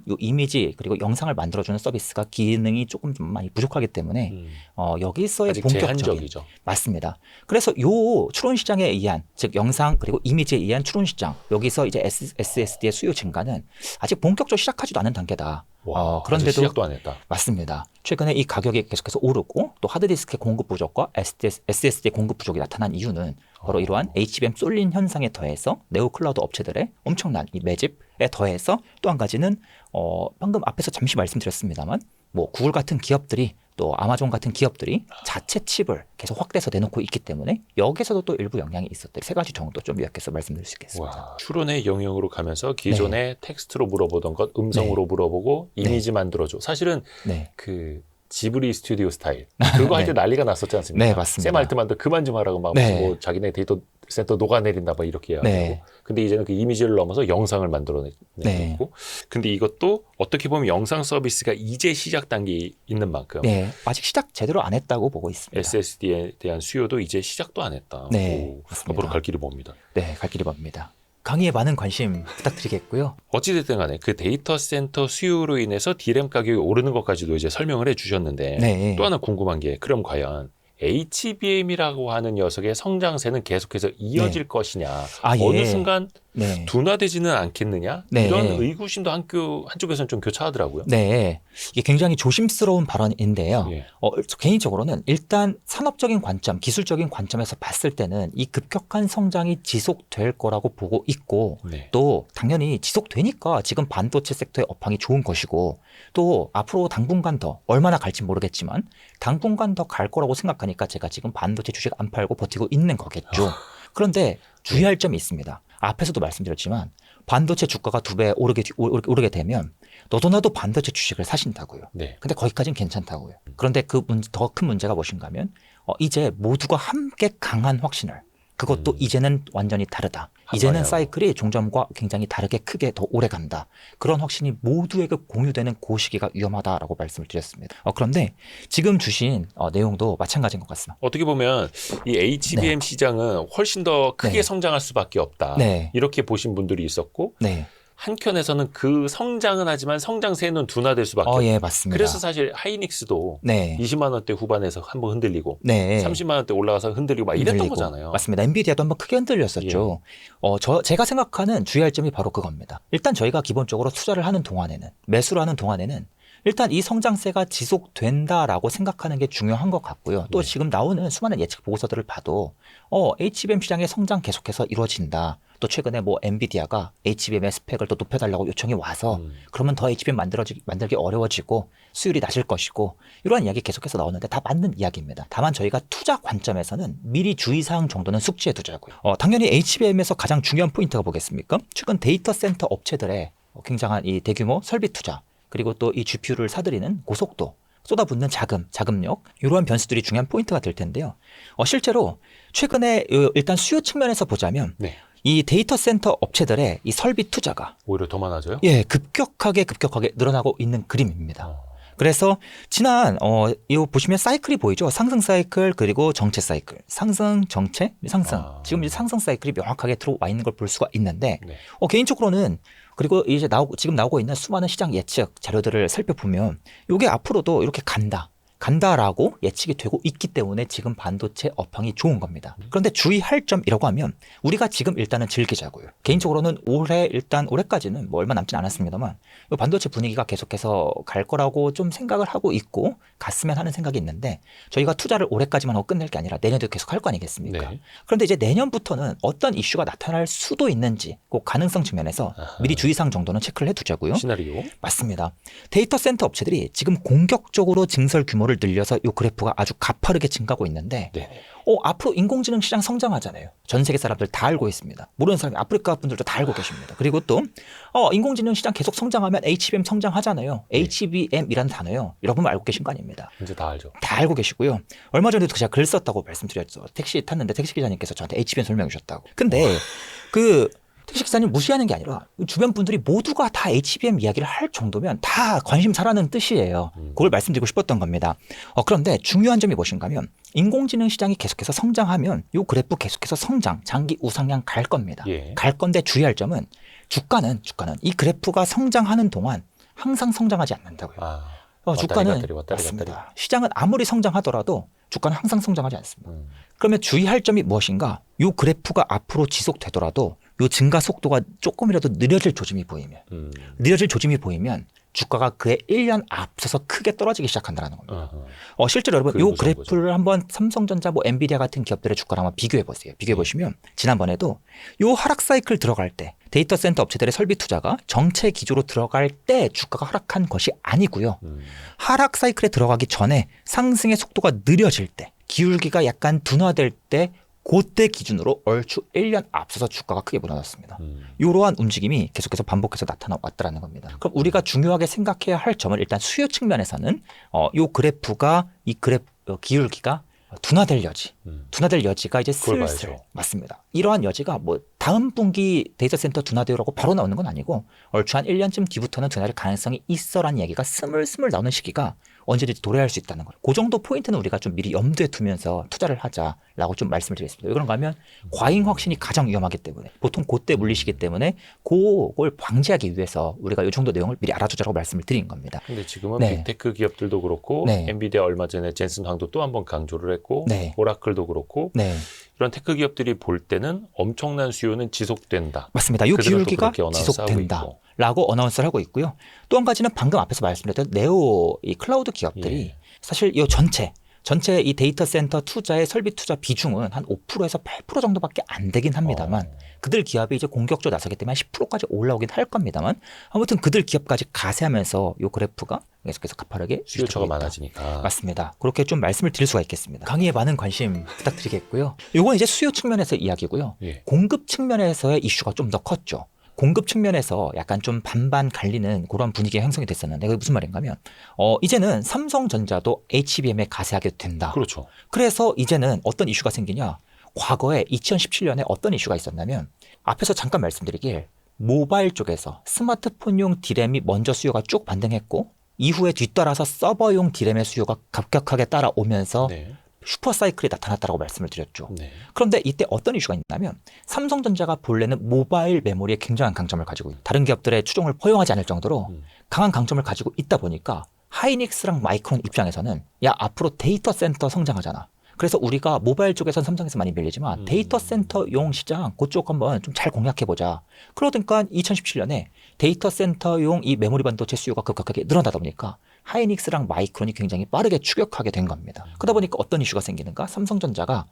요 이미지 그리고 영상을 만들어주는 서비스가 기능이 조금 좀 많이 부족하기 때문에 여기서의 아직 본격적인 제한적이죠. 맞습니다. 그래서 요 추론 시장에 의한 즉 영상 그리고 이미지에 의한 추론 시장 여기서 이제 SSD의 수요 증가는 아직 본격적으로 시작하지도 않은 단계다. 와, 그런데도 아직 시작도 안 했다. 맞습니다. 최근에 이 가격이 계속해서 오르고 또 하드디스크의 공급 부족과 SSD의 공급 부족이 나타난 이유는 바로 이러한 HBM 쏠림 현상에 더해서 네오클라우드 업체들의 엄청난 이 매집에 더해서 또 한 가지는 방금 앞에서 잠시 말씀드렸습니다만 뭐 구글 같은 기업들이 또 아마존 같은 기업들이 자체 칩을 계속 확대해서 내놓고 있기 때문에 여기서도 또 일부 영향이 있었다. 세 가지 정도 좀 요약해서 말씀드릴 수 있겠습니다. 와, 추론의 영역으로 가면서 기존에 텍스트로 물어보던 것 음성으로 물어보고 이미지 만들어줘. 사실은 그 지브리 스튜디오 스타일 그거 할 때 난리가 났었지 않습니까? 네, 맞습니다. 샘 알트만도 그만 좀 하라고 막 무슨 뭐 자기네 데이터 센터 녹아내린다 막 이렇게 하고 근데 이제는 그 이미지를 넘어서 영상을 만들어내고 근데 이것도 어떻게 보면 영상 서비스가 이제 시작 단계에 있는 만큼 아직 시작 제대로 안 했다고 보고 있습니다. SSD에 대한 수요도 이제 시작도 안 했다. 앞으로 갈 길이 멉니다. 네, 갈 길이 멉니다. 강의에 많은 관심 부탁드리겠고요. 어찌됐든 간에 그 데이터 센터 수요로 인해서 D램 가격이 오르는 것까지도 이제 설명을 해 주셨는데 또 하나 궁금한 게 그럼 과연 HBM이라고 하는 녀석의 성장세는 계속해서 이어질 것이냐 어느 순간 둔화되지는 않겠느냐 이런 의구심도 한쪽에서는 좀 교차하더라고요. 네, 이게 굉장히 조심스러운 발언인데요. 저 개인적으로는 일단 산업적인 관점, 기술적인 관점에서 봤을 때는 이 급격한 성장이 지속될 거라고 보고 있고 또 당연히 지속되니까 지금 반도체 섹터의 업황이 좋은 것이고 또 앞으로 당분간 더 얼마나 갈지 모르겠지만 당분간 더 갈 거라고 생각하니까 제가 지금 반도체 주식 안 팔고 버티고 있는 거겠죠. 그런데 주의할 점이 있습니다. 앞에서도 말씀드렸지만 반도체 주가가 2배 오르게 되면 너도 나도 반도체 주식을 사신다고요. 네. 근데 거기까지는 괜찮다고요. 그런데 더 큰 문제가 무엇인가 하면 이제 모두가 함께 강한 확신을, 그것도 이제는 완전히 다르다. 이제는 사이클이 종점과 굉장히 다르게 크게 더 오래 간다. 그런 확신이 모두에게 공유되는 그 시기가 위험하다라고 말씀을 드렸습니다. 그런데 지금 주신 내용도 마찬가지인 것 같습니다. 어떻게 보면 이 HBM 네. 시장은 훨씬 더 크게 네. 성장할 수밖에 없다. 네. 이렇게 보신 분들이 있었고 네. 한켠에서는 그 성장은 하지만 성장세는 둔화될 수밖에 없다. 예, 맞습니다. 그래서 사실 하이닉스도 네. 20만 원대 후반에서 한번 흔들리고 네. 30만 원대 올라가서 흔들리고 막 이랬던 거잖아요. 맞습니다. 엔비디아도 한번 크게 흔들렸었죠. 제가 생각하는 주의할 점이 바로 그겁니다. 일단 저희가 기본적으로 투자를 하는 동안에는, 매수를 하는 동안에는 일단 이 성장세가 지속된다라고 생각하는 게 중요한 것 같고요. 또 지금 나오는 수많은 예측 보고서들을 봐도 HBM 시장의 성장 계속해서 이루어진다. 또 최근에 뭐 엔비디아가 HBM의 스펙을 또 높여달라고 요청이 와서 그러면 더 HBM 만들기 어려워지고 수율이 낮을 것이고 이러한 이야기 계속해서 나오는데 다 맞는 이야기입니다. 다만 저희가 투자 관점에서는 미리 주의사항 정도는 숙지해 두자고요. 당연히 HBM에서 가장 중요한 포인트가 뭐겠습니까? 최근 데이터 센터 업체들의 굉장한 이 대규모 설비 투자, 그리고 또 이 GPU를 사들이는 고속도, 쏟아붓는 자금력, 이러한 변수들이 중요한 포인트가 될 텐데요. 실제로 최근에 일단 수요 측면에서 보자면 네. 이 데이터 센터 업체들의 이 설비 투자가 오히려 더 많아져요? 예, 급격하게 늘어나고 있는 그림입니다. 그래서 지난 이거 보시면 사이클이 보이죠. 상승 사이클 그리고 정체 사이클. 상승, 정체, 상승. 지금 이제 상승 사이클이 명확하게 들어와 있는 걸 볼 수가 있는데 네. 개인적으로는 그리고 이제 지금 나오고 있는 수많은 시장 예측 자료들을 살펴보면 이게 앞으로도 이렇게 간다라고 예측이 되고 있기 때문에 지금 반도체 업황이 좋은 겁니다. 그런데 주의할 점이라고 하면 우리가 지금 일단은 즐기자고요. 개인적으로는 올해까지는 뭐 얼마 남진 않았습니다만 이 반도체 분위기가 계속해서 갈 거라고 좀 생각을 하고 있고 갔으면 하는 생각이 있는데 저희가 투자를 올해까지만 하고 끝낼 게 아니라 내년도 계속 할 거 아니겠습니까? 네. 그런데 이제 내년부터는 어떤 이슈가 나타날 수도 있는지 그 가능성 측면에서 미리 주의사항 정도는 체크를 해두자고요. 시나리오? 맞습니다. 데이터 센터 업체들이 지금 공격적으로 증설 규모를 늘려서 이 그래프가 아주 가파르게 증가하고 있는데 앞으로 인공지능 시장 성장하잖아요. 전 세계 사람들 다 알고 있습니다. 모르는 사람이 아프리카 분들도 다 알고 계십니다. 그리고 또 인공지능 시장 계속 성장하면 HBM 성장하잖아요. HBM이라는 단어요. 여러분 알고 계신 거 아닙니다. 이제 다 알죠. 다 알고 계시고요. 얼마 전에도 제가 글 썼다고 말씀드렸죠. 택시 탔는데 택시 기자님께서 저한테 HBM 설명해 주셨다고. 근데 택시 기사님 무시하는 게 아니라 주변 분들이 모두가 다 HBM 이야기를 할 정도면 다 관심사라는 뜻이에요. 그걸 말씀드리고 싶었던 겁니다. 그런데 중요한 점이 무엇인가 하면 인공지능 시장이 계속해서 성장하면 이 그래프 계속해서 장기 우상향 갈 겁니다. 갈 건데 주의할 점은 주가는 이 그래프가 성장하는 동안 항상 성장하지 않는다고요. 주가는 맞습니다. 시장은 아무리 성장하더라도 주가는 항상 성장하지 않습니다. 그러면 주의할 점이 무엇인가? 이 그래프가 앞으로 지속되더라도 이 증가 속도가 조금이라도 느려질 조짐이 보이면 주가가 그의 1년 앞서서 크게 떨어지기 시작한다는 겁니다. 실제로 여러분 이 그래프를 한번 삼성전자, 엔비디아 같은 기업들의 주가를 한번 비교해 보세요. 비교해 보시면 지난번에도 이 하락 사이클 들어갈 때 데이터 센터 업체들의 설비 투자가 정체 기조로 들어갈 때 주가가 하락한 것이 아니고요. 하락 사이클에 들어가기 전에 상승의 속도가 느려질 때, 기울기가 약간 둔화될 때 그때 기준으로 얼추 1년 앞서서 주가가 크게 무너졌습니다. 이러한 움직임이 계속해서 반복해서 나타나왔다는 겁니다. 그럼 우리가 중요하게 생각해야 할 점은 일단 수요 측면에서는 이 그래프가 기울기가 둔화될 여지가 이제 슬슬 맞습니다. 이러한 여지가 다음 분기 데이터 센터 둔화되라고 바로 나오는 건 아니고 얼추 한 1년쯤 뒤부터는 둔화될 가능성이 있어라는 얘기가 스물스물 나오는 시기가 언제든지 도래할 수 있다는 거예요. 그 정도 포인트는 우리가 좀 미리 염두에 두면서 투자를 하자라고 좀 말씀을 드리겠습니다. 왜 그런가 하면 과잉 확신이 가장 위험하기 때문에 보통 그때 물리시기 때문에 그걸 방지하기 위해서 우리가 이 정도 내용을 미리 알아두자라고 말씀을 드린 겁니다. 근데 지금은 빅테크 기업들도 그렇고 엔비디아 얼마 전에 젠슨 황도 또 한 번 강조를 했고 오라클도 그렇고 이런 테크 기업들이 볼 때는 엄청난 수요는 지속된다. 맞습니다. 이 기울기가 지속된다. 라고 어나운스를 하고 있고요. 또 한 가지는 방금 앞에서 말씀드렸던 네오 이 클라우드 기업들이 사실 이 전체 이 데이터 센터 투자의 설비 투자 비중은 한 5%에서 8% 정도밖에 안 되긴 합니다만 그들 기업이 이제 공격적으로 나서기 때문에 10%까지 올라오긴 할 겁니다만 아무튼 그들 기업까지 가세하면서 이 그래프가 계속해서 가파르게 수요처가 많아지니까. 맞습니다. 그렇게 좀 말씀을 드릴 수가 있겠습니다. 강의에 많은 관심 부탁드리겠고요. 이건 이제 수요 측면에서 이야기고요. 예. 공급 측면에서의 이슈가 좀 더 컸죠. 공급 측면에서 약간 좀 반반 갈리는 그런 분위기가 형성이 됐었는데 그게 무슨 말인가 하면 이제는 삼성전자도 HBM에 가세하게 된다. 그렇죠. 그래서 이제는 어떤 이슈가 생기냐. 과거에 2017년에 어떤 이슈가 있었냐면 앞에서 잠깐 말씀드리길 모바일 쪽에서 스마트폰용 디램이 먼저 수요가 쭉 반등했고 이후에 뒤따라서 서버용 디램의 수요가 급격하게 따라오면서 네. 슈퍼사이클이 나타났다고 말씀을 드렸죠. 네. 그런데 이때 어떤 이슈가 있냐면 삼성전자가 본래는 모바일 메모리에 굉장한 강점을 가지고 있다. 다른 기업들의 추종을 허용하지 않을 정도로 강한 강점을 가지고 있다 보니까 하이닉스랑 마이크론 입장에서는 야 앞으로 데이터 센터 성장하잖아. 그래서 우리가 모바일 쪽에선 삼성에서 많이 밀리지만 데이터 센터용 시장 그쪽 한번 좀 잘 공략해보자. 그러니까 2017년에 데이터 센터용 이 메모리 반도체 수요가 급격하게 늘어나다 보니까 하이닉스랑 마이크론이 굉장히 빠르게 추격하게 된 겁니다. 그러다 보니까 어떤 이슈가 생기는가? 삼성전자가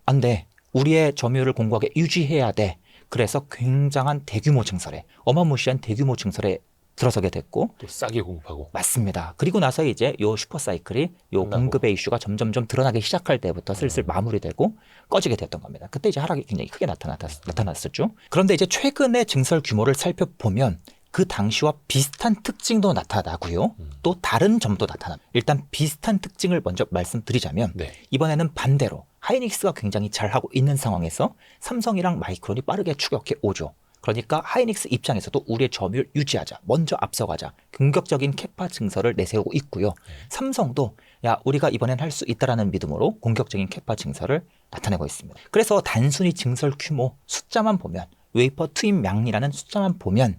안 돼. 우리의 점유율을 공고하게 유지해야 돼. 그래서 굉장한 대규모 증설에 어마무시한 대규모 증설에 들어서게 됐고 또 싸게 공급하고. 맞습니다. 그리고 나서 이제 요 슈퍼사이클이 요 공급의 이슈가 점점 드러나기 시작할 때부터 슬슬 마무리되고 꺼지게 됐던 겁니다. 그때 이제 하락이 굉장히 크게 나타났었죠. 그런데 이제 최근의 증설 규모를 살펴보면 그 당시와 비슷한 특징도 나타나고요. 또 다른 점도 나타납니다. 일단 비슷한 특징을 먼저 말씀드리자면 네. 이번에는 반대로 하이닉스가 굉장히 잘하고 있는 상황에서 삼성이랑 마이크론이 빠르게 추격해 오죠. 그러니까 하이닉스 입장에서도 우리의 점유율 유지하자. 먼저 앞서가자. 공격적인 캐파 증설을 내세우고 있고요. 삼성도 야 우리가 이번엔 할 수 있다라는 믿음으로 공격적인 캐파 증설을 나타내고 있습니다. 그래서 단순히 증설 규모 숫자만 보면 웨이퍼 투입량이라는 숫자만 보면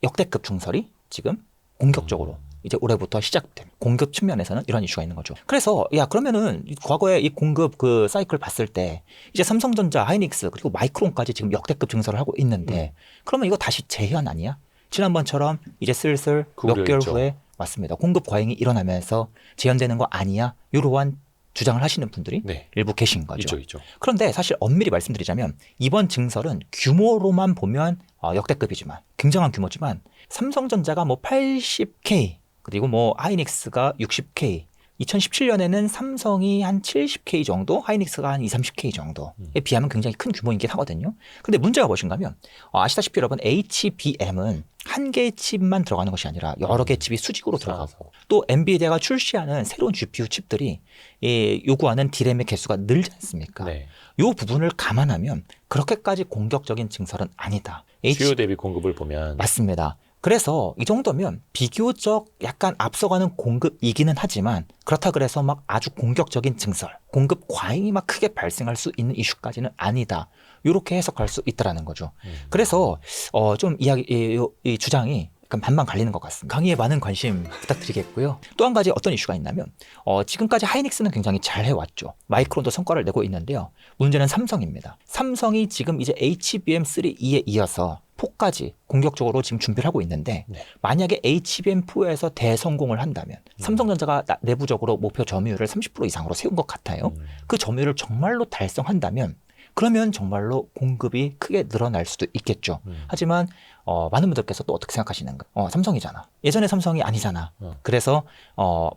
역대급 증설이 지금 공격적으로 이제 올해부터 시작된 공급 측면에서는 이런 이슈가 있는 거죠. 그래서 야 그러면은 과거에 이 공급 그 사이클 봤을 때 이제 삼성전자, 하이닉스 그리고 마이크론까지 지금 역대급 증설을 하고 있는데 그러면 이거 다시 재현 아니야? 지난번처럼 이제 슬슬 몇 개월 후에 맞습니다. 공급 과잉이 일어나면서 재현되는 거 아니야? 이러한 주장을 하시는 분들이 네. 일부 계신 거죠. 있죠. 그런데 사실 엄밀히 말씀드리자면 이번 증설은 규모로만 보면 역대급이지만 굉장한 규모지만 삼성전자가 뭐 80K 그리고 뭐 하이닉스가 60K 2017년에는 삼성이 한 70K 정도, 하이닉스가 한 30K 정도에 비하면 굉장히 큰 규모이긴 하거든요. 근데 문제가 무엇인가 하면 아시다시피 여러분 HBM은 한 개의 칩만 들어가는 것이 아니라 여러 개의 칩이 수직으로 들어가고 또 엔비디아가 출시하는 새로운 GPU 칩들이 요구하는 디램의 개수가 늘지 않습니까? 네. 이 부분을 감안하면 그렇게까지 공격적인 증설은 아니다. 수요 대비 공급을 보면 맞습니다. 그래서 이 정도면 비교적 약간 앞서가는 공급이기는 하지만 그렇다 그래서 막 아주 공격적인 증설, 공급 과잉이 막 크게 발생할 수 있는 이슈까지는 아니다. 이렇게 해석할 수 있다라는 거죠. 그래서 좀 이 주장이 약간 반반 갈리는 것 같습니다. 강의에 많은 관심 부탁드리겠고요. 또 한 가지 어떤 이슈가 있냐면 지금까지 하이닉스는 굉장히 잘 해왔죠. 마이크론도 성과를 내고 있는데요. 문제는 삼성입니다. 삼성이 지금 이제 HBM3E에 이어서 4까지 공격적으로 지금 준비를 하고 있는데 만약에 HBM4에서 대성공을 한다면 삼성전자가 내부적으로 목표 점유율을 30% 이상으로 세운 것 같아요. 그 점유율을 정말로 달성한다면 그러면 정말로 공급이 크게 늘어날 수도 있겠죠. 하지만 많은 분들께서 또 어떻게 생각하시는가? 삼성이잖아. 예전에 삼성이 아니잖아. 그래서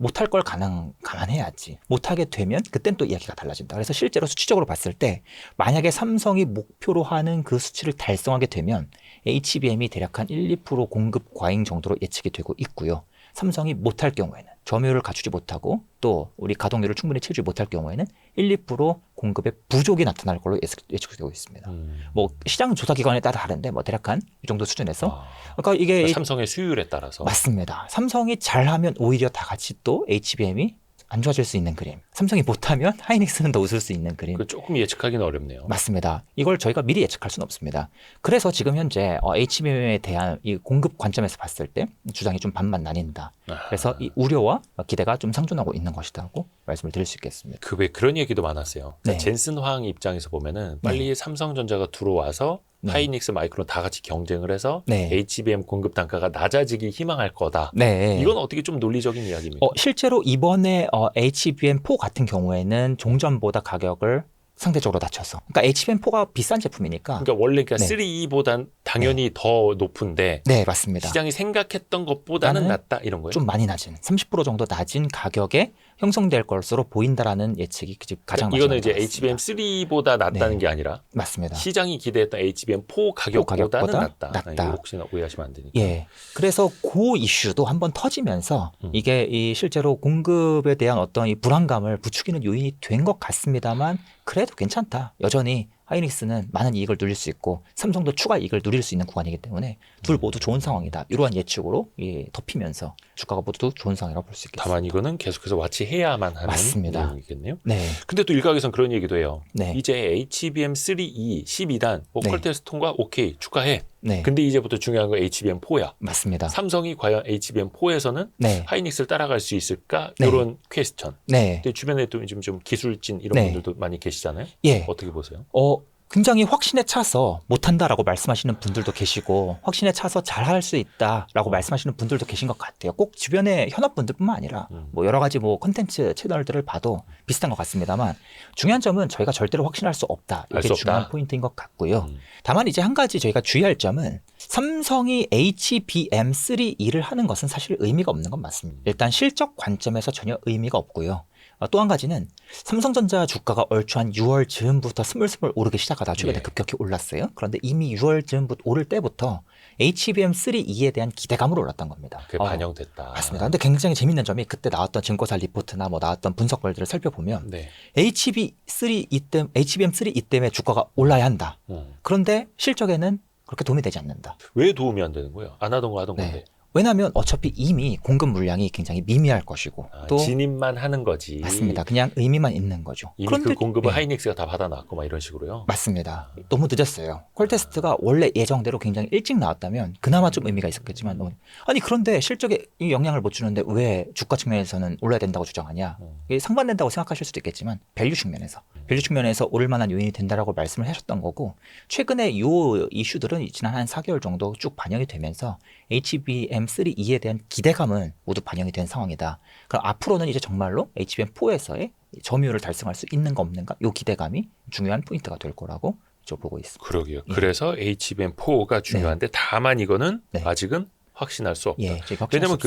못할 걸 감안해야지. 못하게 되면 그땐 또 이야기가 달라진다. 그래서 실제로 수치적으로 봤을 때 만약에 삼성이 목표로 하는 그 수치를 달성하게 되면 HBM이 대략 한 1, 2% 공급 과잉 정도로 예측이 되고 있고요. 삼성이 못할 경우에는 점유율을 갖추지 못하고 또 우리 가동률을 충분히 채우지 못할 경우에는 1, 2% 공급의 부족이 나타날 걸로 예측되고 있습니다. 뭐 시장 조사 기관에 따라 다른데 뭐 대략 한 이 정도 수준에서 그러니까 이게 삼성의 수율에 따라서 맞습니다. 삼성이 잘하면 오히려 다 같이 또 HBM이 안 좋아질 수 있는 그림. 삼성이 못하면 하이닉스는 더 웃을 수 있는 그림. 조금 예측하기는 어렵네요. 맞습니다. 이걸 저희가 미리 예측할 수는 없습니다. 그래서 지금 현재 HBM에 대한 이 공급 관점에서 봤을 때 주장이 좀 반반 나뉜다. 그래서 이 우려와 기대가 좀 상존하고 있는 것이라고 말씀을 드릴 수 있겠습니다. 왜 그런 얘기도 많았어요. 네. 젠슨 황 입장에서 보면은 빨리 삼성전자가 들어와서 하이닉스, 마이크론 다 같이 경쟁을 해서 HBM 공급 단가가 낮아지길 희망할 거다. 이건 어떻게 좀 논리적인 이야기입니까? 실제로 이번에 HBM4 같은 경우에는 종전보다 가격을 상대적으로 낮춰서. 그러니까 HBM4가 비싼 제품이니까. 그러니까 원래 3E보단 당연히 더 높은데 네, 맞습니다. 시장이 생각했던 것보다는 낮다 이런 거예요? 좀 많이 낮은 30% 정도 낮은 가격에 형성될 것으로 보인다라는 예측이 가장 많이 이거는 이제 HBM3보다 낮다는 게 아니라 맞습니다. 시장이 기대했던 HBM4 가격보다는 낮다. 이거 혹시나 오해하시면 안 되니까. 예. 그래서 그 이슈도 한번 터지면서 이게 이 실제로 공급에 대한 어떤 이 불안감을 부추기는 요인이 된 것 같습니다만 그래도 괜찮다. 여전히 하이닉스는 많은 이익을 누릴 수 있고 삼성도 추가 이익을 누릴 수 있는 구간이기 때문에 둘 모두 좋은 상황이다. 이러한 예측으로 덮이면서 주가가 모두 좋은 상황이라고 볼 수 있겠습니다. 다만 이거는 계속해서 와치해야만 하는 맞습니다. 내용이겠네요. 네. 근데 또 일각에서는 그런 얘기도 해요. 네. 이제 HBM3E 12단 퀄테스트 통과 오케이 축하해. 네. 근데 이제부터 중요한 건 HBM4야. 맞습니다. 삼성이 과연 HBM4에서는 하이닉스를 따라갈 수 있을까? 이런 퀘스천. 네. 근데 주변에 또 요즘 좀 기술진 이런 분들도 많이 계시잖아요. 예. 어떻게 보세요? 굉장히 확신에 차서 못한다라고 말씀하시는 분들도 계시고 확신에 차서 잘할 수 있다라고 말씀하시는 분들도 계신 것 같아요. 꼭 주변의 현업분들뿐만 아니라 뭐 여러 가지 뭐 콘텐츠 채널들을 봐도 비슷한 것 같습니다만 중요한 점은 저희가 절대로 확신할 수 없다. 이게 중요한 포인트인 것 같고요. 다만 이제 한 가지 저희가 주의할 점은 삼성이 HBM3E를 하는 것은 사실 의미가 없는 건 맞습니다. 일단 실적 관점에서 전혀 의미가 없고요. 또 한 가지는 삼성전자 주가가 얼추 한 6월 즈음부터 스물스물 오르기 시작하다 최근에 급격히 올랐어요. 그런데 이미 6월 즈음부터 오를 때부터 HBM3E에 대한 기대감으로 올랐던 겁니다. 그게 반영됐다. 맞습니다. 근데 굉장히 재밌는 점이 그때 나왔던 증거사 리포트나 뭐 나왔던 분석글들을 살펴보면 HBM3E 때문에 주가가 올라야 한다. 그런데 실적에는 그렇게 도움이 되지 않는다. 왜 도움이 안 되는 거예요? 안 하던 거 하던 건데. 왜냐하면 어차피 이미 공급 물량이 굉장히 미미할 것이고 또 진입만 하는 거지. 맞습니다. 그냥 의미만 있는 거죠. 이미 그런데 그 공급을 하이닉스가 다 받아놨고 막 이런 식으로요. 맞습니다. 너무 늦었어요. 퀄테스트가 원래 예정대로 굉장히 일찍 나왔다면 그나마 좀 의미가 있었겠지만 아니 그런데 실적에 이 영향을 못 주는데 왜 주가 측면에서는 올라야 된다고 주장하냐. 이게 상반된다고 생각하실 수도 있겠지만 밸류 측면에서 오를 만한 요인이 된다라고 말씀을 하셨던 거고 최근에 이 이슈들은 지난 한 4개월 정도 쭉 반영이 되면서 HBM3E에 대한 기대감은 모두 반영이 된 상황이다. 그럼 앞으로는 이제 정말로 HBM4에서의 점유율을 달성할 수 있는가 없는가 이 기대감이 중요한 포인트가 될 거라고 저 보고 있습니다. 그러게요. 그래서 HBM4가 중요한데 다만 이거는 아직은 확신할 수 없다. 왜냐면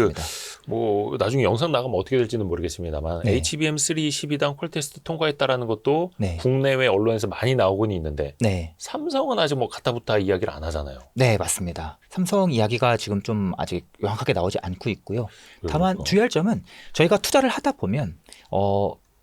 뭐 나중에 영상 나가면 어떻게 될지는 모르겠습니다만 HBM3 12단 퀄테스트 통과했다라는 것도 국내외 언론에서 많이 나오고는 있는데 삼성은 아직 뭐 가타부타 이야기를 안 하잖아요. 네, 맞습니다. 삼성 이야기가 지금 좀 아직 명확하게 나오지 않고 있고요. 다만 주의할 점은 저희가 투자를 하다 보면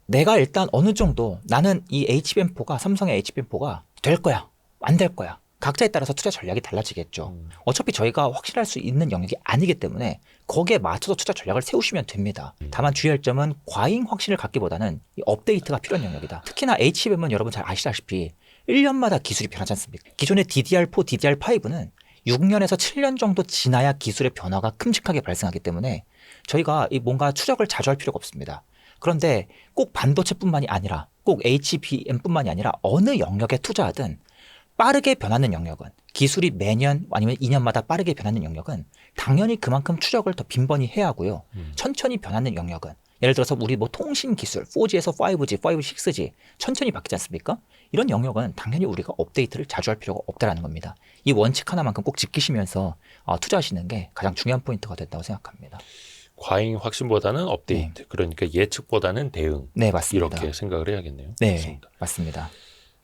내가 일단 어느 정도 나는 이 HBM4가 삼성의 HBM4가 될 거야, 안 될 거야. 각자에 따라서 투자 전략이 달라지겠죠. 어차피 저희가 확실할 수 있는 영역이 아니기 때문에 거기에 맞춰서 투자 전략을 세우시면 됩니다. 다만 주의할 점은 과잉 확신을 갖기보다는 이 업데이트가 필요한 영역이다. 특히나 HBM은 여러분 잘 아시다시피 1년마다 기술이 변하지 않습니까? 기존의 DDR4, DDR5는 6년에서 7년 정도 지나야 기술의 변화가 큼직하게 발생하기 때문에 저희가 이 뭔가 추적을 자주 할 필요가 없습니다. 그런데 꼭 반도체뿐만이 아니라 꼭 HBM뿐만이 아니라 어느 영역에 투자하든 빠르게 변하는 영역은 기술이 매년 아니면 2년마다 빠르게 변하는 영역은 당연히 그만큼 추적을 더 빈번히 해야 하고요. 천천히 변하는 영역은 예를 들어서 우리 뭐 통신 기술 4G에서 5G, 5G, 6G 천천히 바뀌지 않습니까? 이런 영역은 당연히 우리가 업데이트를 자주 할 필요가 없다라는 겁니다. 이 원칙 하나만큼 꼭 지키시면서 투자하시는 게 가장 중요한 포인트가 된다고 생각합니다. 과잉 확신보다는 업데이트, 그러니까 예측보다는 대응. 네, 맞습니다. 이렇게 생각을 해야겠네요. 네, 맞습니다.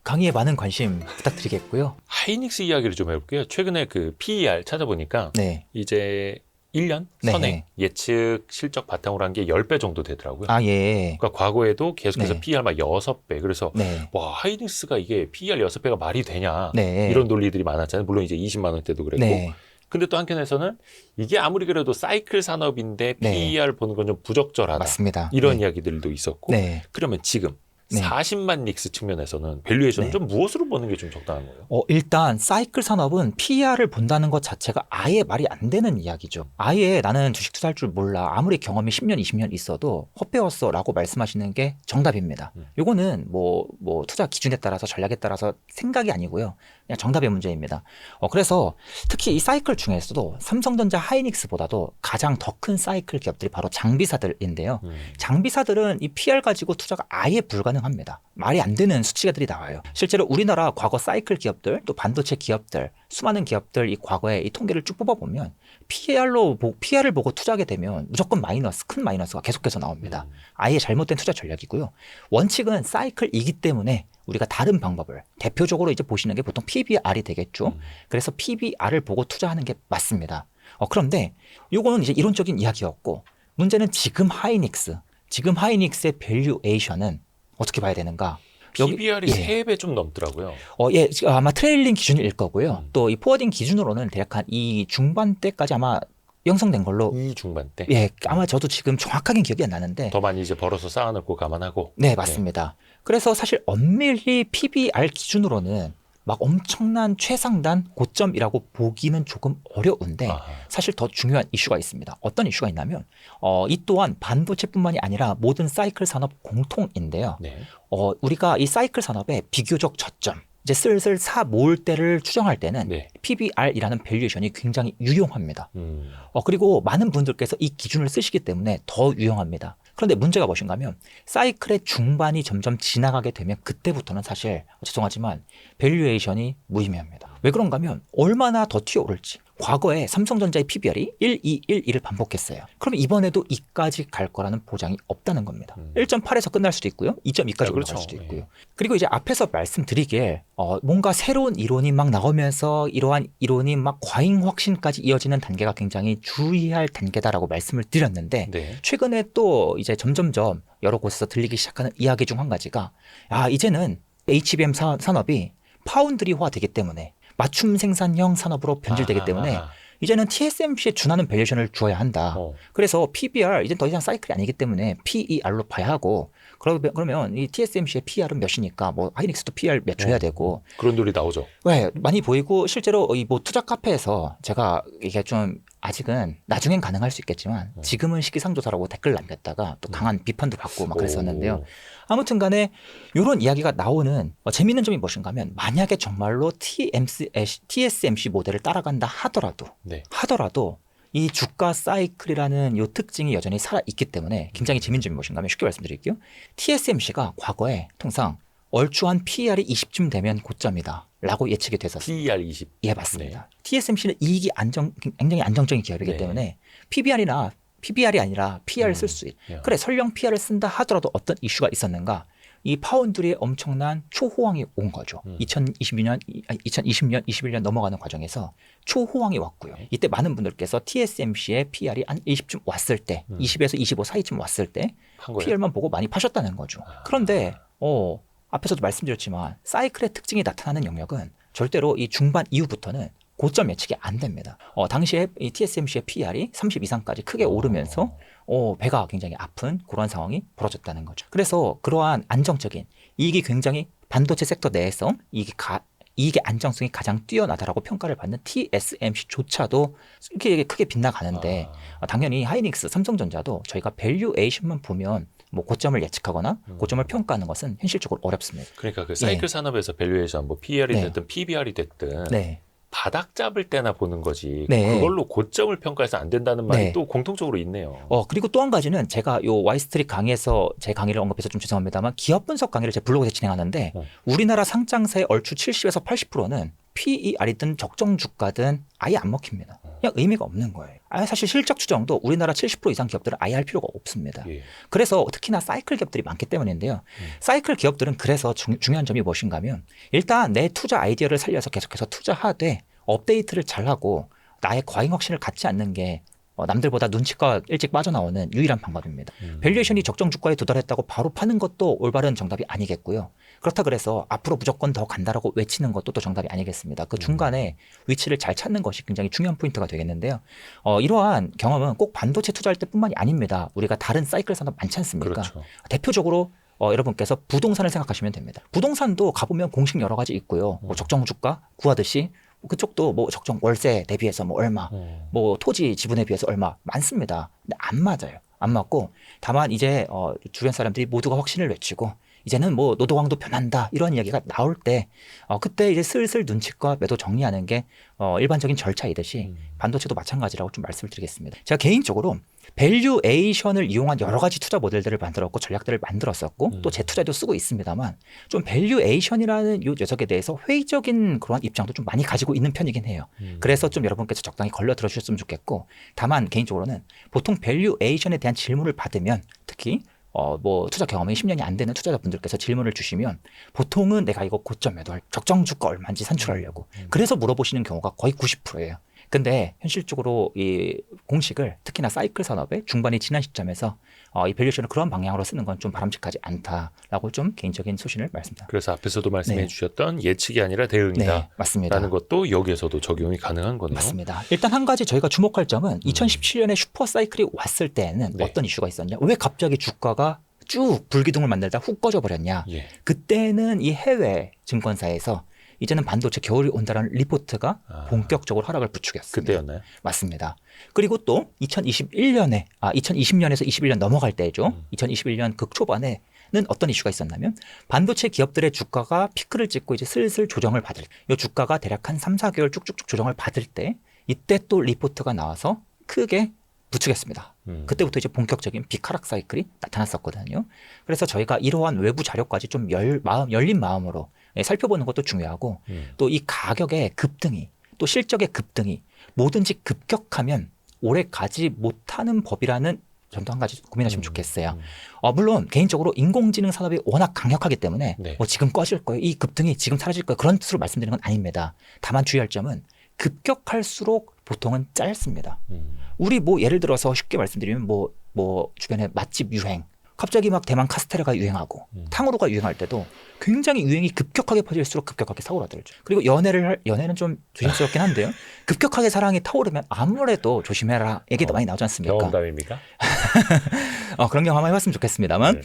강의에 많은 관심 부탁드리겠고요. 하이닉스 이야기를 좀 해볼게요. 최근에 그 PER 찾아보니까 이제 1년 선행 예측 실적 바탕으로 한 게 10배 정도 되더라고요. 그러니까 과거에도 계속해서 PER 막 6배. 그래서 와 하이닉스가 이게 PER 6배가 말이 되냐 이런 논리들이 많았잖아요. 물론 이제 20만 원대도 그랬고. 근데 또 한편에서는 이게 아무리 그래도 사이클 산업인데 PER 보는 건 좀 부적절하다. 맞습니다. 이런 이야기들도 있었고. 그러면 지금 40만 닉스 측면에서는 밸류에이션은 좀 무엇으로 보는 게 좀 적당한 거예요? 일단 사이클 산업은 PER을 본다는 것 자체가 아예 말이 안 되는 이야기죠. 아예 나는 주식 투자할 줄 몰라. 아무리 경험이 10년, 20년 있어도 헛배웠어 라고 말씀하시는 게 정답입니다. 요거는 뭐 투자 기준에 따라서 전략에 따라서 생각이 아니고요. 그냥 정답의 문제입니다. 그래서 특히 이 사이클 중에서도 삼성전자 하이닉스보다도 가장 더 큰 사이클 기업들이 바로 장비사들인데요. 장비사들은 이 PR 가지고 투자가 아예 불가능합니다. 말이 안 되는 수치가들이 나와요. 실제로 우리나라 과거 사이클 기업들 또 반도체 기업들 수많은 기업들 이 과거에 이 통계를 쭉 뽑아보면 PR을 보고 투자하게 되면 무조건 마이너스, 큰 마이너스가 계속해서 나옵니다. 아예 잘못된 투자 전략이고요. 원칙은 사이클이기 때문에 우리가 다른 방법을 대표적으로 이제 보시는 게 보통 PBR이 되겠죠. 그래서 PBR을 보고 투자하는 게 맞습니다. 그런데 요거는 이제 이론적인 이야기였고 문제는 지금 하이닉스의 밸류에이션은 어떻게 봐야 되는가? PBR이 3배 좀 넘더라고요. 아마 트레일링 기준일 거고요. 또 이 포워딩 기준으로는 대략 한 이 중반대까지 아마 형성된 걸로. 이 중반대? 예, 아마 저도 지금 정확하게 기억이 안 나는데. 더 많이 이제 벌어서 쌓아놓고 감안하고. 네, 맞습니다. 그래서 사실 엄밀히 PBR 기준으로는 막 엄청난 최상단 고점이라고 보기는 조금 어려운데 사실 더 중요한 이슈가 있습니다. 어떤 이슈가 있냐면 이 또한 반도체뿐만이 아니라 모든 사이클 산업 공통인데요. 네. 우리가 이 사이클 산업의 비교적 저점 이제 슬슬 사 모을 때를 추정할 때는 네. PBR이라는 밸류에이션이 굉장히 유용합니다. 그리고 많은 분들께서 이 기준을 쓰시기 때문에 더 유용합니다. 그런데 문제가 무엇인가 하면 사이클의 중반이 점점 지나가게 되면 그때부터는 사실 죄송하지만 밸류에이션이 무의미합니다. 왜 그런가 하면 얼마나 더 튀어오를지. 과거에 삼성전자의 PBR이 1, 2, 1, 2를 반복했어요. 그럼 이번에도 2까지 갈 거라는 보장이 없다는 겁니다. 1.8에서 끝날 수도 있고요. 2.2까지 올라갈 수도 있고요. 그리고 이제 앞에서 말씀드리길 뭔가 새로운 이론이 막 나오면서 이러한 이론이 막 과잉 확신까지 이어지는 단계가 굉장히 주의할 단계다라고 말씀을 드렸는데 네. 최근에 또 이제 점점점 여러 곳에서 들리기 시작하는 이야기 중 한 가지가 이제는 HBM 산업이 파운드리화 되기 때문에 맞춤 생산형 산업으로 변질되기 때문에 이제는 TSMC에 준하는 밸류에이션을 주어야 한다. 그래서 PBR 이제 더 이상 사이클이 아니기 때문에 PER로 봐야 하고 그러면 이 TSMC의 PR은 몇이니까 뭐 하이닉스도 PR 몇 줘야 되고 그런 논리 나오죠. 네, 많이 보이고 실제로 이 뭐 투자 카페에서 제가 이게 좀 아직은 나중엔 가능할 수 있겠지만 지금은 시기상조사라고 댓글 남겼다가 또 강한 비판도 받고 막 그랬었는데요. 아무튼 간에 이런 이야기가 나오는 재미있는 점이 무엇인가 하면 만약에 정말로 TSMC 모델을 따라간다 하더라도 이 주가 사이클이라는 이 특징이 여전히 살아있기 때문에 굉장히 재미있는 점이 무엇인가 하면 쉽게 말씀드릴게요. TSMC가 과거에 통상 얼추한 PER이 20쯤 되면 고점이다 라고 예측이 됐었어요. PER 20? 예, 맞습니다. 네. TSMC는 이익이 굉장히 안정적인 기업이기 때문에 PBR이 아니라 PR을 쓸 수 있어요. 그래, 설령 PR을 쓴다 하더라도 어떤 이슈가 있었는가? 이 파운드리에 엄청난 초호황이 온 거죠. 2020년, 21년 넘어가는 과정에서 초호황이 왔고요. 이때 많은 분들께서 TSMC의 PR이 한 20쯤 왔을 때, 20에서 25 사이쯤 왔을 때 PR만 보고 많이 파셨다는 거죠. 그런데 앞에서도 말씀드렸지만 사이클의 특징이 나타나는 영역은 절대로 이 중반 이후부터는 고점 예측이 안 됩니다. 당시에 이 TSMC의 PR이 30 이상까지 크게 오르면서 배가 굉장히 아픈 그런 상황이 벌어졌다는 거죠. 그래서 그러한 안정적인 이익이 굉장히 반도체 섹터 내에서 이익의 안정성이 가장 뛰어나다라고 평가를 받는 TSMC조차도 이렇게 크게 빗나가는데 당연히 하이닉스, 삼성전자도 저희가 밸류에이션만 보면 뭐 고점을 예측하거나 고점을 평가하는 것은 현실적으로 어렵습니다. 그러니까 그 사이클 산업에서 밸류에이션 뭐 PER이 됐든 PBR이 됐든 바닥 잡을 때나 보는 거지 그걸로 고점을 평가해서 안 된다는 말이 또 공통적으로 있네요. 그리고 또 한 가지는 제가 요 와이스트릿 강의에서 제 강의를 언급해서 좀 죄송합니다만 기업 분석 강의를 제 블로그에서 진행하는데 우리나라 상장사의 얼추 70에서 80%는 PER이든 적정 주가든 아예 안 먹힙니다. 그냥 의미가 없는 거예요. 사실 실적 추정도 우리나라 70% 이상 기업들은 아예 할 필요가 없습니다. 그래서 특히나 사이클 기업들이 많기 때문인데요. 사이클 기업들은 그래서 중요한 점이 무엇인가 하면 일단 내 투자 아이디어를 살려서 계속해서 투자하되 업데이트를 잘하고 나의 과잉 확신을 갖지 않는 게 남들보다 눈치가 일찍 빠져나오는 유일한 방법입니다. 밸류에이션이 적정 주가에 도달했다고 바로 파는 것도 올바른 정답이 아니겠고요. 그렇다 그래서 앞으로 무조건 더 간다라고 외치는 것도 또 정답이 아니겠습니다. 그 중간에 위치를 잘 찾는 것이 굉장히 중요한 포인트가 되겠는데요. 이러한 경험은 꼭 반도체 투자할 때뿐만이 아닙니다. 우리가 다른 사이클 산업 많지 않습니까? 그렇죠. 대표적으로 여러분께서 부동산을 생각하시면 됩니다. 부동산도 가보면 공식 여러 가지 있고요. 뭐 적정 주가 구하듯이 그쪽도 뭐 적정 월세 대비해서 뭐 얼마, 뭐 토지 지분에 비해서 얼마 많습니다. 근데 안 맞아요. 안 맞고 다만 이제 주변 사람들이 모두가 확신을 외치고 이제는 뭐 노동왕도 변한다 이런 이야기가 나올 때 그때 이제 슬슬 눈치과 매도 정리하는 게 일반적인 절차이듯이 반도체도 마찬가지라고 좀 말씀을 드리겠습니다. 제가 개인적으로 밸류에이션을 이용한 여러 가지 투자 모델들을 만들었고 전략들을 만들었었고 또 재투자도 쓰고 있습니다만 좀 밸류에이션이라는 이 녀석에 대해서 회의적인 그런 입장도 좀 많이 가지고 있는 편이긴 해요. 그래서 좀 여러분께서 적당히 걸러 들어주셨으면 좋겠고, 다만 개인적으로는 보통 밸류에이션에 대한 질문을 받으면 특히 뭐 투자 경험이 10년이 안 되는 투자자분들께서 질문을 주시면 보통은 내가 이거 고점 매도할 적정 주가 얼마인지 산출하려고 그래서 물어보시는 경우가 거의 90%예요. 근데 현실적으로 이 공식을 특히나 사이클 산업의 중반이 지난 시점에서 이 밸류에이션을 그런 방향으로 쓰는 건 좀 바람직하지 않다라고 좀 개인적인 소신을 말씀드립니다. 그래서 앞에서도 말씀해 주셨던 예측이 아니라 대응이다. 네, 맞습니다. 라는 것도 여기에서도 적용이 가능한 거네요. 맞습니다. 일단 한 가지 저희가 주목할 점은 2017년에 슈퍼 사이클이 왔을 때는 어떤 이슈가 있었냐. 왜 갑자기 주가가 쭉 불기둥을 만들다 훅 꺼져 버렸냐. 그때는 이 해외 증권사에서 이제는 반도체 겨울이 온다라는 리포트가 본격적으로 하락을 부추겼습니다. 그때였나요? 맞습니다. 그리고 또 2020년에서 21년 넘어갈 때죠. 2021년 극초반에는 어떤 이슈가 있었냐면 반도체 기업들의 주가가 피크를 찍고 이제 슬슬 조정을 받을 이 주가가 대략 한 3, 4개월 쭉쭉쭉 조정을 받을 때 이때 또 리포트가 나와서 크게 부추겼습니다. 그때부터 이제 본격적인 비하락 사이클이 나타났었거든요. 그래서 저희가 이러한 외부 자료까지 좀 열린 마음으로 살펴보는 것도 중요하고 또 이 가격의 급등이 또 실적의 급등이 뭐든지 급격하면 오래 가지 못하는 법이라는 점도 한 가지 고민하시면 좋겠어요. 물론 개인적으로 인공지능 산업이 워낙 강력하기 때문에 뭐 지금 꺼질 거예요. 이 급등이 지금 사라질 거예요. 그런 뜻으로 말씀드리는 건 아닙니다. 다만 주의할 점은 급격할수록 보통은 짧습니다. 우리 뭐 예를 들어서 쉽게 말씀드리면 뭐 주변에 맛집 유행, 갑자기 막 대만 카스테라가 유행하고 탕후루가 유행할 때도 굉장히 유행이 급격하게 퍼질수록 급격하게 사오라들죠. 그리고 연애는 좀 조심스럽긴 한데요. 급격하게 사랑이 타오르면 아무래도 조심해라 얘기도 많이 나오지 않습니까? 경험담입니까? 그런 경험 한번 해봤으면 좋겠습니다만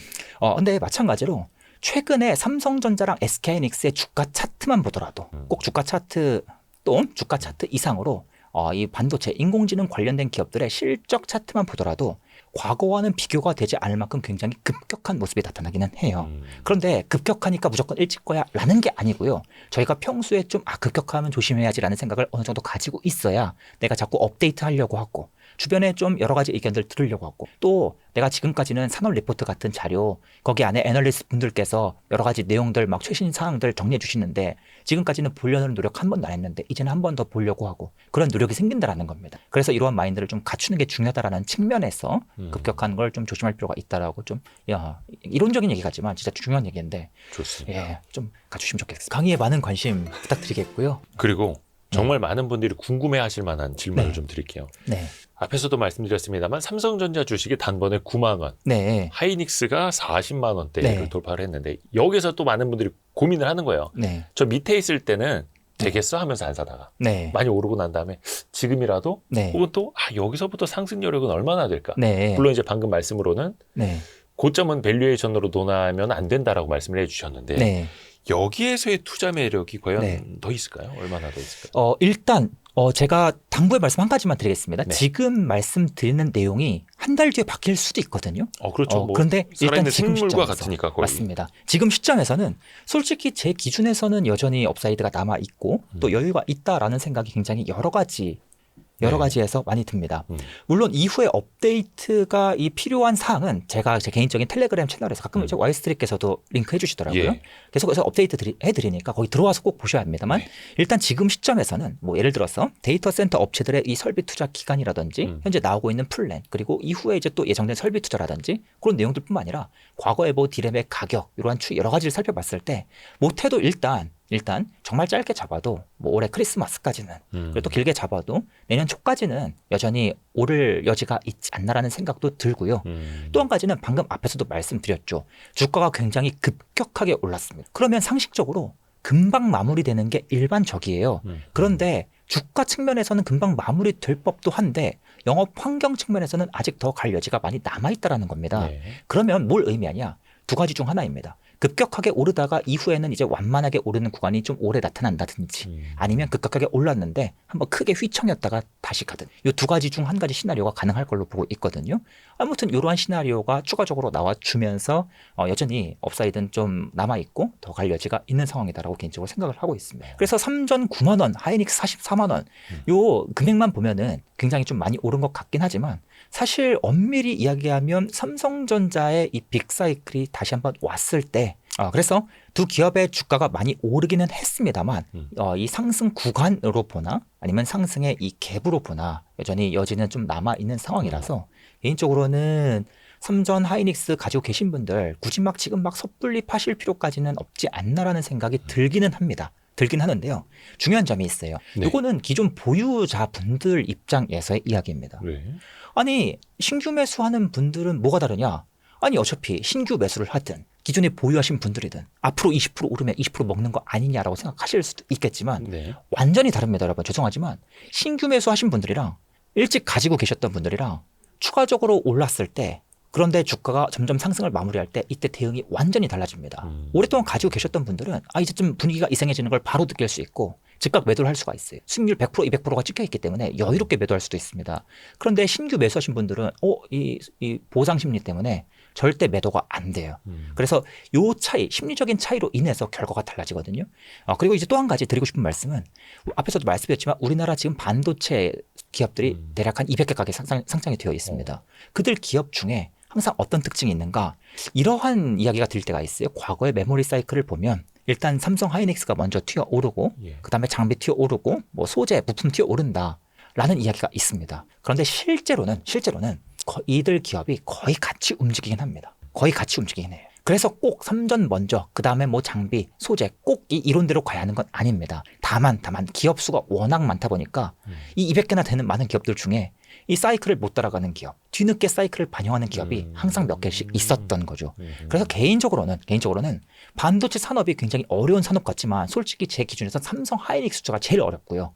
근데 마찬가지로 최근에 삼성전자랑 SK하이닉스의 주가 차트만 보더라도 꼭 주가 차트 또 주가 차트 이상으로 이 반도체 인공지능 관련된 기업들의 실적 차트만 보더라도 과거와는 비교가 되지 않을 만큼 굉장히 급격한 모습이 나타나기는 해요. 그런데 급격하니까 무조건 일찍 거야 라는 게 아니고요. 저희가 평소에 좀 급격하면 조심해야지라는 생각을 어느 정도 가지고 있어야 내가 자꾸 업데이트 하려고 하고 주변에 좀 여러 가지 의견들 들으려고 하고 또 내가 지금까지는 산업 리포트 같은 자료 거기 안에 애널리스트 분들께서 여러 가지 내용들 막 최신 사항들 정리해 주시는데 지금까지는 보려는 노력 한 번도 안 했는데 이제는 한 번 더 보려고 하고 그런 노력이 생긴다라는 겁니다. 그래서 이러한 마인드를 좀 갖추는 게 중요하다라는 측면에서 급격한 걸 좀 조심할 필요가 있다라고 좀 이론적인 얘기 같지만 진짜 중요한 얘기인데 좋습니다. 좀 갖추시면 좋겠습니다. 강의에 많은 관심 부탁드리겠고요. 그리고 정말 많은 분들이 궁금해하실 만한 질문을 좀 드릴게요. 앞에서도 말씀드렸습니다만 삼성전자 주식이 단번에 9만 원, 하이닉스가 40만 원대를 돌파를 했는데 여기서 또 많은 분들이 고민을 하는 거예요. 저 밑에 있을 때는 되겠어 하면서 안 사다가 많이 오르고 난 다음에 지금이라도 혹은 또 여기서부터 상승 여력은 얼마나 될까? 물론 이제 방금 말씀으로는 고점은 밸류에이션으로 논하면 안 된다라고 말씀을 해주셨는데 여기에서의 투자 매력이 과연 더 있을까요? 얼마나 더 있을까요? 일단 제가 당부의 말씀 한 가지만 드리겠습니다. 지금 말씀드리는 내용이 한 달 뒤에 바뀔 수도 있거든요. 그렇죠. 그런데 일단 지금 생물과 같으니까 거의. 맞습니다. 지금 시점에서는 솔직히 제 기준에서는 여전히 업사이드가 남아 있고 또 여유가 있다라는 생각이 굉장히 여러 가지에서 많이 듭니다. 물론 이후에 업데이트가 이 필요한 사항은 제가 제 개인적인 텔레그램 채널에서 가끔 이제 와이스트릭께서도 링크 해주시더라고요. 계속해서 업데이트 해드리니까 거기 들어와서 꼭 보셔야 합니다만 일단 지금 시점에서는 뭐 예를 들어서 데이터 센터 업체들의 이 설비 투자 기간이라든지 현재 나오고 있는 플랜 그리고 이후에 이제 또 예정된 설비 투자라든지 그런 내용들뿐만 아니라 과거의 뭐 디램의 가격 이러한 여러 가지를 살펴봤을 때 못해도 일단 정말 짧게 잡아도 뭐 올해 크리스마스까지는 그리고 또 길게 잡아도 내년 초까지는 여전히 오를 여지가 있지 않나라는 생각도 들고요. 또 한 가지는 방금 앞에서도 말씀드렸죠. 주가가 굉장히 급격하게 올랐습니다. 그러면 상식적으로 금방 마무리되는 게 일반적이에요. 그런데 주가 측면에서는 금방 마무리될 법도 한데 영업 환경 측면에서는 아직 더 갈 여지가 많이 남아있다라는 겁니다. 그러면 뭘 의미하냐? 두 가지 중 하나입니다. 급격하게 오르다가 이후에는 이제 완만하게 오르는 구간이 좀 오래 나타난다든지 아니면 급격하게 올랐는데 한번 크게 휘청였다가 다시 가든 이 두 가지 중 한 가지 시나리오가 가능할 걸로 보고 있거든요. 아무튼 이러한 시나리오가 추가적으로 나와주면서 여전히 업사이드는 좀 남아있고 더 갈 여지가 있는 상황이다라고 개인적으로 생각을 하고 있습니다. 그래서 3전 9만 원, 하이닉스 44만 원 요 금액만 보면은 굉장히 좀 많이 오른 것 같긴 하지만 사실 엄밀히 이야기하면 삼성전자의 이 빅사이클이 다시 한번 왔을 때 그래서 두 기업의 주가가 많이 오르기는 했습니다만 이 상승 구간으로 보나 아니면 상승의 이 갭으로 보나 여전히 여지는 좀 남아있는 상황이라서 개인적으로는 삼전 하이닉스 가지고 계신 분들 굳이 막 지금 막 섣불리 파실 필요까지는 없지 않나라는 생각이 들기는 합니다. 들긴 하는데요. 중요한 점이 있어요. 네. 이거는 기존 보유자분들 입장에서의 이야기입니다. 네. 아니 신규 매수하는 분들은 뭐가 다르냐? 아니 어차피 신규 매수를 하든 기존에 보유하신 분들이든 앞으로 20% 오르면 20% 먹는 거 아니냐라고 생각하실 수도 있겠지만 네. 완전히 다릅니다. 여러분 죄송하지만 신규 매수하신 분들이랑 일찍 가지고 계셨던 분들이랑 추가적으로 올랐을 때 그런데 주가가 점점 상승을 마무리할 때 이때 대응이 완전히 달라집니다. 오랫동안 가지고 계셨던 분들은 이제 좀 분위기가 이상해지는 걸 바로 느낄 수 있고 즉각 매도를 할 수가 있어요. 수익률 100%, 200%가 찍혀 있기 때문에 여유롭게 매도할 수도 있습니다. 그런데 신규 매수하신 분들은 이 보상 심리 때문에 절대 매도가 안 돼요. 그래서 요 차이, 심리적인 차이로 인해서 결과가 달라지거든요. 그리고 이제 또 한 가지 드리고 싶은 말씀은 앞에서도 말씀드렸지만 우리나라 지금 반도체 기업들이 대략 한 200개 가게 상장이 되어 있습니다. 그들 기업 중에 항상 어떤 특징이 있는가? 이러한 이야기가 들 때가 있어요. 과거의 메모리 사이클을 보면 일단 삼성 하이닉스가 먼저 튀어 오르고 그다음에 장비 튀어 오르고 뭐 소재, 부품 튀어 오른다라는 이야기가 있습니다. 그런데 실제로는 이들 기업이 거의 같이 움직이긴 합니다. 거의 같이 움직이긴 해요. 그래서 꼭 삼전 먼저 그다음에 뭐 장비, 소재 꼭 이 이론대로 가야 하는 건 아닙니다. 다만 기업 수가 워낙 많다 보니까 이 200개나 되는 많은 기업들 중에 이 사이클을 못 따라가는 기업, 뒤늦게 사이클을 반영하는 기업이 항상 몇 개씩 있었던 거죠. 그래서 개인적으로는 반도체 산업이 굉장히 어려운 산업 같지만 솔직히 제 기준에서 삼성 하이닉스 숫자가 제일 어렵고요.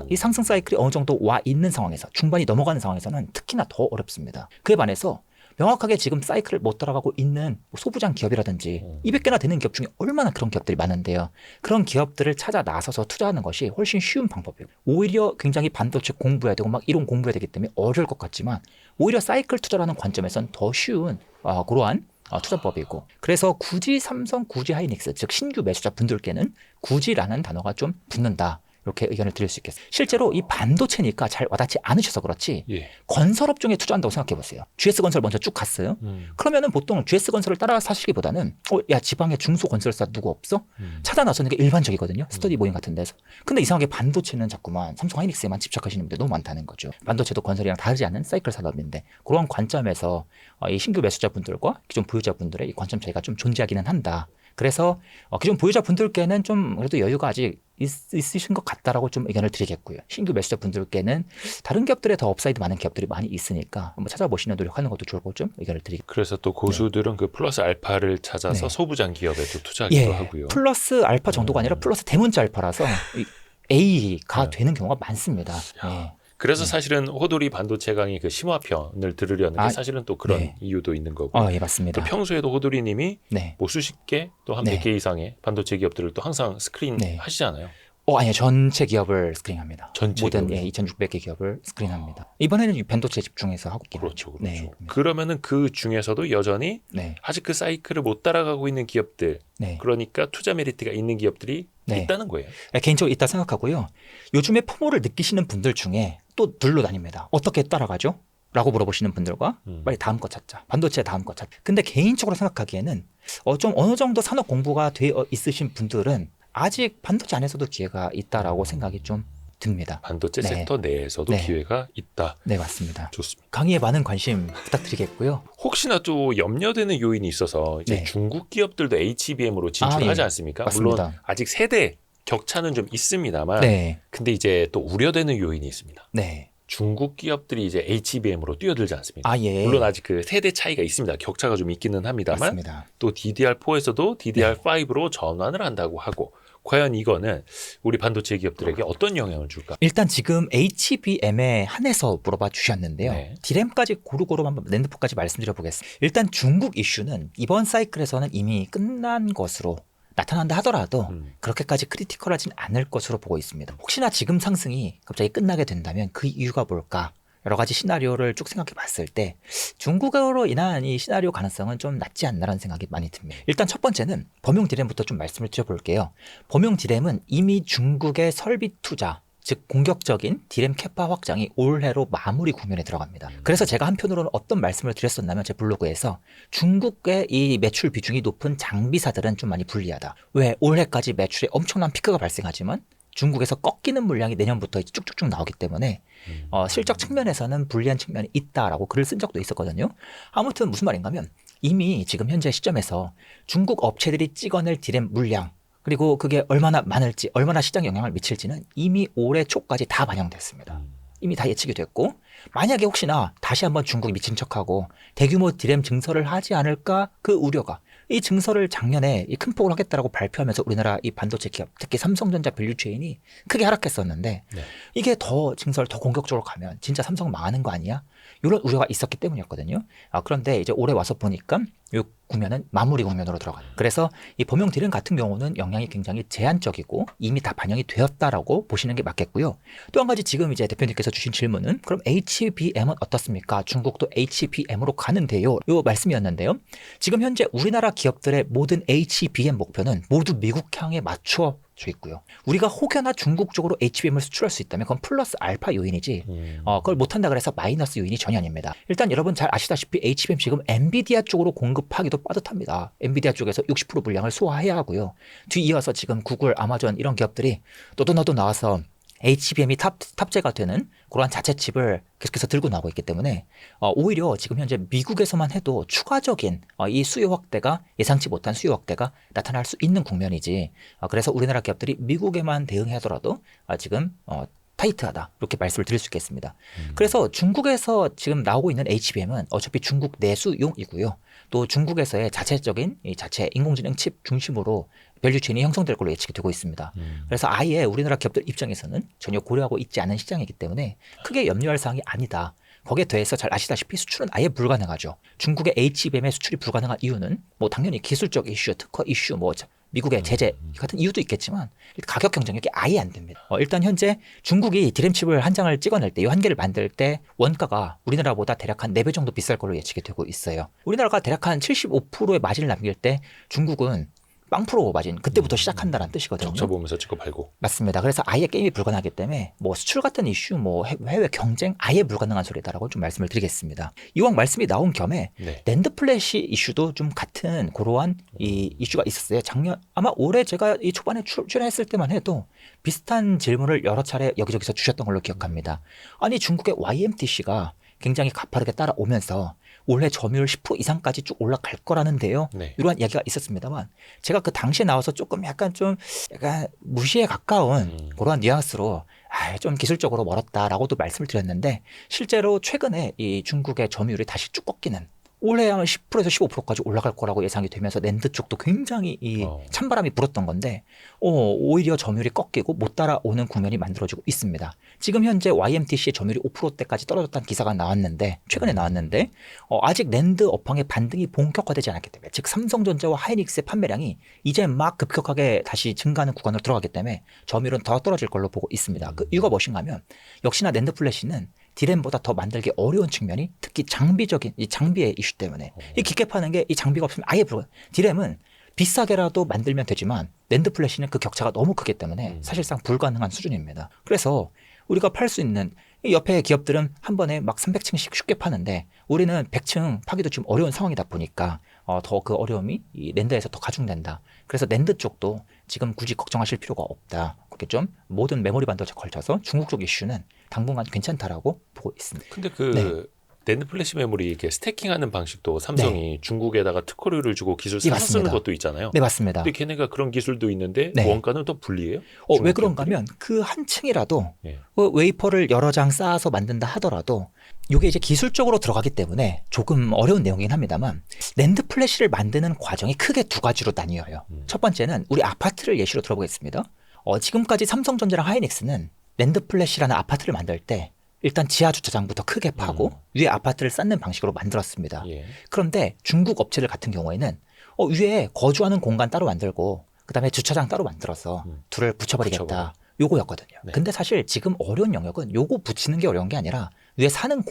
이 상승 사이클이 어느 정도 와 있는 상황에서 중반이 넘어가는 상황에서는 특히나 더 어렵습니다. 그에 반해서 명확하게 지금 사이클을 못 따라가고 있는 소부장 기업이라든지 200개나 되는 기업 중에 얼마나 그런 기업들이 많은데요. 그런 기업들을 찾아 나서서 투자하는 것이 훨씬 쉬운 방법이에요. 오히려 굉장히 반도체 공부해야 되고 막 이론 공부해야 되기 때문에 어려울 것 같지만 오히려 사이클 투자라는 관점에서는 더 쉬운 그러한 투자법이고 그래서 굳이 삼성, 굳이 하이닉스 즉 신규 매수자 분들께는 굳이라는 단어가 좀 붙는다. 이렇게 의견을 드릴 수 있겠어요. 실제로 이 반도체니까 잘 와닿지 않으셔서 그렇지 건설업종에 투자한다고 생각해 보세요. GS건설 먼저 쭉 갔어요. 그러면은 보통 GS건설을 따라 사시기보다는 야 지방에 중소건설사 누구 없어? 찾아 나서는 게 일반적이거든요. 스터디 모임 같은 데서. 근데 이상하게 반도체는 자꾸만 삼성 하이닉스에만 집착하시는 분들 너무 많다는 거죠. 반도체도 건설이랑 다르지 않은 사이클 산업인데 그런 관점에서 이 신규 매수자분들과 기존 보유자분들의 이 관점 차이가 좀 존재하기는 한다. 그래서 기존 보유자분들께는 좀 그래도 여유가 아직 있으신 것 같다라고 좀 의견을 드리겠고요. 신규 매수자분들께는 다른 기업들에 더 업사이드 많은 기업들이 많이 있으니까 한번 찾아보시는 노력하는 것도 좋을 것 좀 의견을 드리겠습니다. 그래서 또 고수들은 그 플러스 알파를 찾아서 소부장 기업에도 투자하기도 하고요. 플러스 알파 정도가 아니라 플러스 대문자 알파라서 A가 되는 경우가 많습니다. 그래서 사실은 호돌이 반도체 강의 그 심화편을 들으려는 게 사실은 또 그런 이유도 있는 거고. 예, 맞습니다. 또 평소에도 호돌이님이 뭐 수십 개 또 한 100개 이상의 반도체 기업들을 또 항상 스크린 하시잖아요. 아니요. 전체 기업을 스크린합니다. 모든 기업을. 2,600개 기업을 스크린합니다. 이번에는 반도체 집중해서 하고 있긴 그렇죠. 하죠. 그렇죠. 그러면은 그 중에서도 여전히 아직 그 사이클을 못 따라가고 있는 기업들, 그러니까 투자 메리트가 있는 기업들이 있다는 거예요. 개인적으로 있다 생각하고요. 요즘에 포모를 느끼시는 분들 중에 또 둘로 나뉩니다. 어떻게 따라가죠? 라고 물어보시는 분들과 빨리 다음 거 찾자. 반도체 다음 거 찾자. 근데 개인적으로 생각하기에는 좀 어느 정도 산업 공부가 되어 있으신 분들은 아직 반도체 안에서도 기회가 있다라고 생각이 좀 듭니다. 반도체 섹터 내에서도 기회가 있다. 네, 맞습니다. 좋습니다. 강의에 많은 관심 부탁드리겠고요. 혹시나 또 염려되는 요인이 있어서 이제 중국 기업들도 HBM으로 진출하지 않습니까? 맞습니다. 물론 아직 세대 격차는 좀 있습니다만 근데 이제 또 우려되는 요인이 있습니다. 중국 기업들이 이제 HBM으로 뛰어들지 않습니까? 물론 아직 그 세대 차이가 있습니다. 격차가 좀 있기는 합니다만 맞습니다. 또 DDR4에서도 DDR5로 전환을 한다고 하고 과연 이거는 우리 반도체 기업들에게 어떤 영향을 줄까? 일단 지금 HBM에 한해서 물어봐 주셨는데요. 네. 디램까지 고루고루 한번 랜드포까지 말씀드려 보겠습니다. 일단 중국 이슈는 이번 사이클에서는 이미 끝난 것으로 나타난다 하더라도 그렇게까지 크리티컬하진 않을 것으로 보고 있습니다. 혹시나 지금 상승이 갑자기 끝나게 된다면 그 이유가 뭘까? 여러 가지 시나리오를 쭉 생각해 봤을 때 중국어로 인한 이 시나리오 가능성은 좀 낮지 않나라는 생각이 많이 듭니다. 일단 첫 번째는 범용 디램부터 좀 말씀을 드려볼게요. 범용 디램은 이미 중국의 설비 투자, 즉 공격적인 디램 캐파 확장이 올해로 마무리 국면에 들어갑니다. 그래서 제가 한편으로는 어떤 말씀을 드렸었냐면 제 블로그에서 중국의 이 매출 비중이 높은 장비사들은 좀 많이 불리하다. 왜? 올해까지 매출에 엄청난 피크가 발생하지만 중국에서 꺾이는 물량이 내년부터 쭉쭉쭉 나오기 때문에 실적 측면에서는 불리한 측면이 있다라고 글을 쓴 적도 있었거든요. 아무튼 무슨 말인가 하면 이미 지금 현재 시점에서 중국 업체들이 찍어낼 디램 물량 그리고 그게 얼마나 많을지 얼마나 시장에 영향을 미칠지는 이미 올해 초까지 다 반영됐습니다. 이미 다 예측이 됐고 만약에 혹시나 다시 한번 중국이 미친 척하고 대규모 디램 증설을 하지 않을까 그 우려가 이 증설을 작년에 큰 폭으로 하겠다라고 발표하면서 우리나라 이 반도체 기업 특히 삼성전자 밸류체인이 크게 하락했었는데 네. 이게 더 증설 더 공격적으로 가면 진짜 삼성 망하는 거 아니야? 이런 우려가 있었기 때문이었거든요. 그런데 이제 올해 와서 보니까 이 국면은 마무리 국면으로 들어가요. 그래서 이 범용 디램 같은 경우는 영향이 굉장히 제한적이고 이미 다 반영이 되었다라고 보시는 게 맞겠고요. 또 한 가지 지금 이제 대표님께서 주신 질문은 그럼 HBM은 어떻습니까? 중국도 HBM으로 가는데요. 이 말씀이었는데요. 지금 현재 우리나라 기업들의 모든 HBM 목표는 모두 미국 향에 맞춰 져 있고요. 우리가 혹여나 중국 쪽으로 HBM을 수출할 수 있다면 그건 플러스 알파 요인이지 그걸 못한다 그래서 마이너스 요인이 전혀 아닙니다. 일단 여러분 잘 아시다시피 HBM 지금 엔비디아 쪽으로 공급하기도 빠듯합니다. 엔비디아 쪽에서 60% 물량을 소화해야 하고요. 뒤이어서 지금 구글, 아마존 이런 기업들이 너도 나와서 HBM이 탑재가 되는 그러한 자체 칩을 계속해서 들고 나오고 있기 때문에 오히려 지금 현재 미국에서만 해도 추가적인 이 수요 확대가 예상치 못한 수요 확대가 나타날 수 있는 국면이지 그래서 우리나라 기업들이 미국에만 대응하더라도 지금 타이트하다 이렇게 말씀을 드릴 수 있겠습니다. 그래서 중국에서 지금 나오고 있는 HBM은 어차피 중국 내수용이고요. 또 중국에서의 자체적인 이 자체 인공지능 칩 중심으로 밸류체인이 형성될 걸로 예측이 되고 있습니다. 그래서 아예 우리나라 기업들 입장에서는 전혀 고려하고 있지 않은 시장이기 때문에 크게 염려할 사항이 아니다. 거기에 더해서 잘 아시다시피 수출은 아예 불가능하죠. 중국의 HBM의 수출이 불가능한 이유는 뭐 당연히 기술적 이슈, 특허 이슈, 뭐 미국의 제재 같은 이유도 있겠지만 가격 경쟁력이 아예 안 됩니다. 일단 현재 중국이 디램칩을 한 장을 찍어낼 때 이 한 개를 만들 때 원가가 우리나라보다 대략 한 4배 정도 비쌀 걸로 예측이 되고 있어요. 우리나라가 대략 한 75%의 마진을 남길 때 중국은 0% 마진 그때부터 시작한다는 뜻이거든요. 적자 보면서 찍고 팔고. 맞습니다. 그래서 아예 게임이 불가능하기 때문에 뭐 수출 같은 이슈, 뭐 해외 경쟁 아예 불가능한 소리다라고 좀 말씀을 드리겠습니다. 이왕 말씀이 나온 겸에 낸드 플래시 이슈도 좀 같은 그러한 이 이슈가 있었어요. 작년 아마 올해 제가 이 초반에 출연했을 때만 해도 비슷한 질문을 여러 차례 여기저기서 주셨던 걸로 기억합니다. 아니 중국의 YMTC가 굉장히 가파르게 따라오면서 올해 점유율 10% 이상까지 쭉 올라갈 거라는데요. 이러한 이야기가 있었습니다만 제가 그 당시에 나와서 조금 약간 무시에 가까운 그러한 뉘앙스로 좀 기술적으로 멀었다라고도 말씀을 드렸는데 실제로 최근에 이 중국의 점유율이 다시 쭉 꺾이는 올해 아마 10%에서 15%까지 올라갈 거라고 예상이 되면서 낸드 쪽도 굉장히 이 찬바람이 불었던 건데 오히려 점유율이 꺾이고 못 따라오는 국면이 만들어지고 있습니다. 지금 현재 YMTC의 점유율이 5%대까지 떨어졌다는 기사가 나왔는데 최근에 나왔는데 아직 낸드 업황의 반등이 본격화되지 않았기 때문에 즉 삼성전자와 하이닉스의 판매량이 이제 막 급격하게 다시 증가하는 구간으로 들어가기 때문에 점유율은 더 떨어질 걸로 보고 있습니다. 그 이유가 무엇인가 하면 역시나 낸드 플래시는 디램보다 더 만들기 어려운 측면이 특히 장비적인 이 장비의 이슈 때문에 이 깊게 파는 게 이 장비가 없으면 아예 불가능. 디램은 비싸게라도 만들면 되지만 낸드 플래시는 그 격차가 너무 크기 때문에 사실상 불가능한 수준입니다. 그래서 우리가 팔 수 있는 이 옆에 기업들은 한 번에 막 300층씩 쉽게 파는데 우리는 100층 파기도 지금 어려운 상황이다 보니까 더 그 어려움이 이 낸드에서 더 가중된다. 그래서 낸드 쪽도 지금 굳이 걱정하실 필요가 없다. 그렇게 좀 모든 메모리 반도체 걸쳐서 중국 쪽 이슈는 당분간 괜찮다라고 보고 있습니다. 근데 낸드 플래시 메모리 이렇게 스태킹하는 방식도 삼성이 중국에다가 특허료를 주고 기술 네, 사서 쓰는 맞습니다. 것도 있잖아요. 네, 맞습니다. 근데 걔네가 그런 기술도 있는데 네. 원가는 더 불리해요? 왜 그런가 하면 그 한 층이라도 웨이퍼를 여러 장 쌓아서 만든다 하더라도 이게 이제 기술적으로 들어가기 때문에 조금 어려운 내용이긴 합니다만 낸드 플래시를 만드는 과정이 크게 두 가지로 나뉘어요. 첫 번째는 우리 아파트를 예시로 들어보겠습니다. 지금까지 삼성전자랑 하이닉스는 낸드 플래시라는 아파트를 만들 때 일단 지하 주차장부터 크게 파고 위에 아파트를 쌓는 방식으로 만들었습니다. 그런데 중국 업체들 같은 경우에는 위에 거주하는 공간 따로 만들고 그다음에 주차장 따로 만들어서 둘을 붙여버리겠다. 요거였거든요. 네. 근데 사실 지금 어려운 영역은 요거 붙이는 게 어려운 게 아니라 위에 사는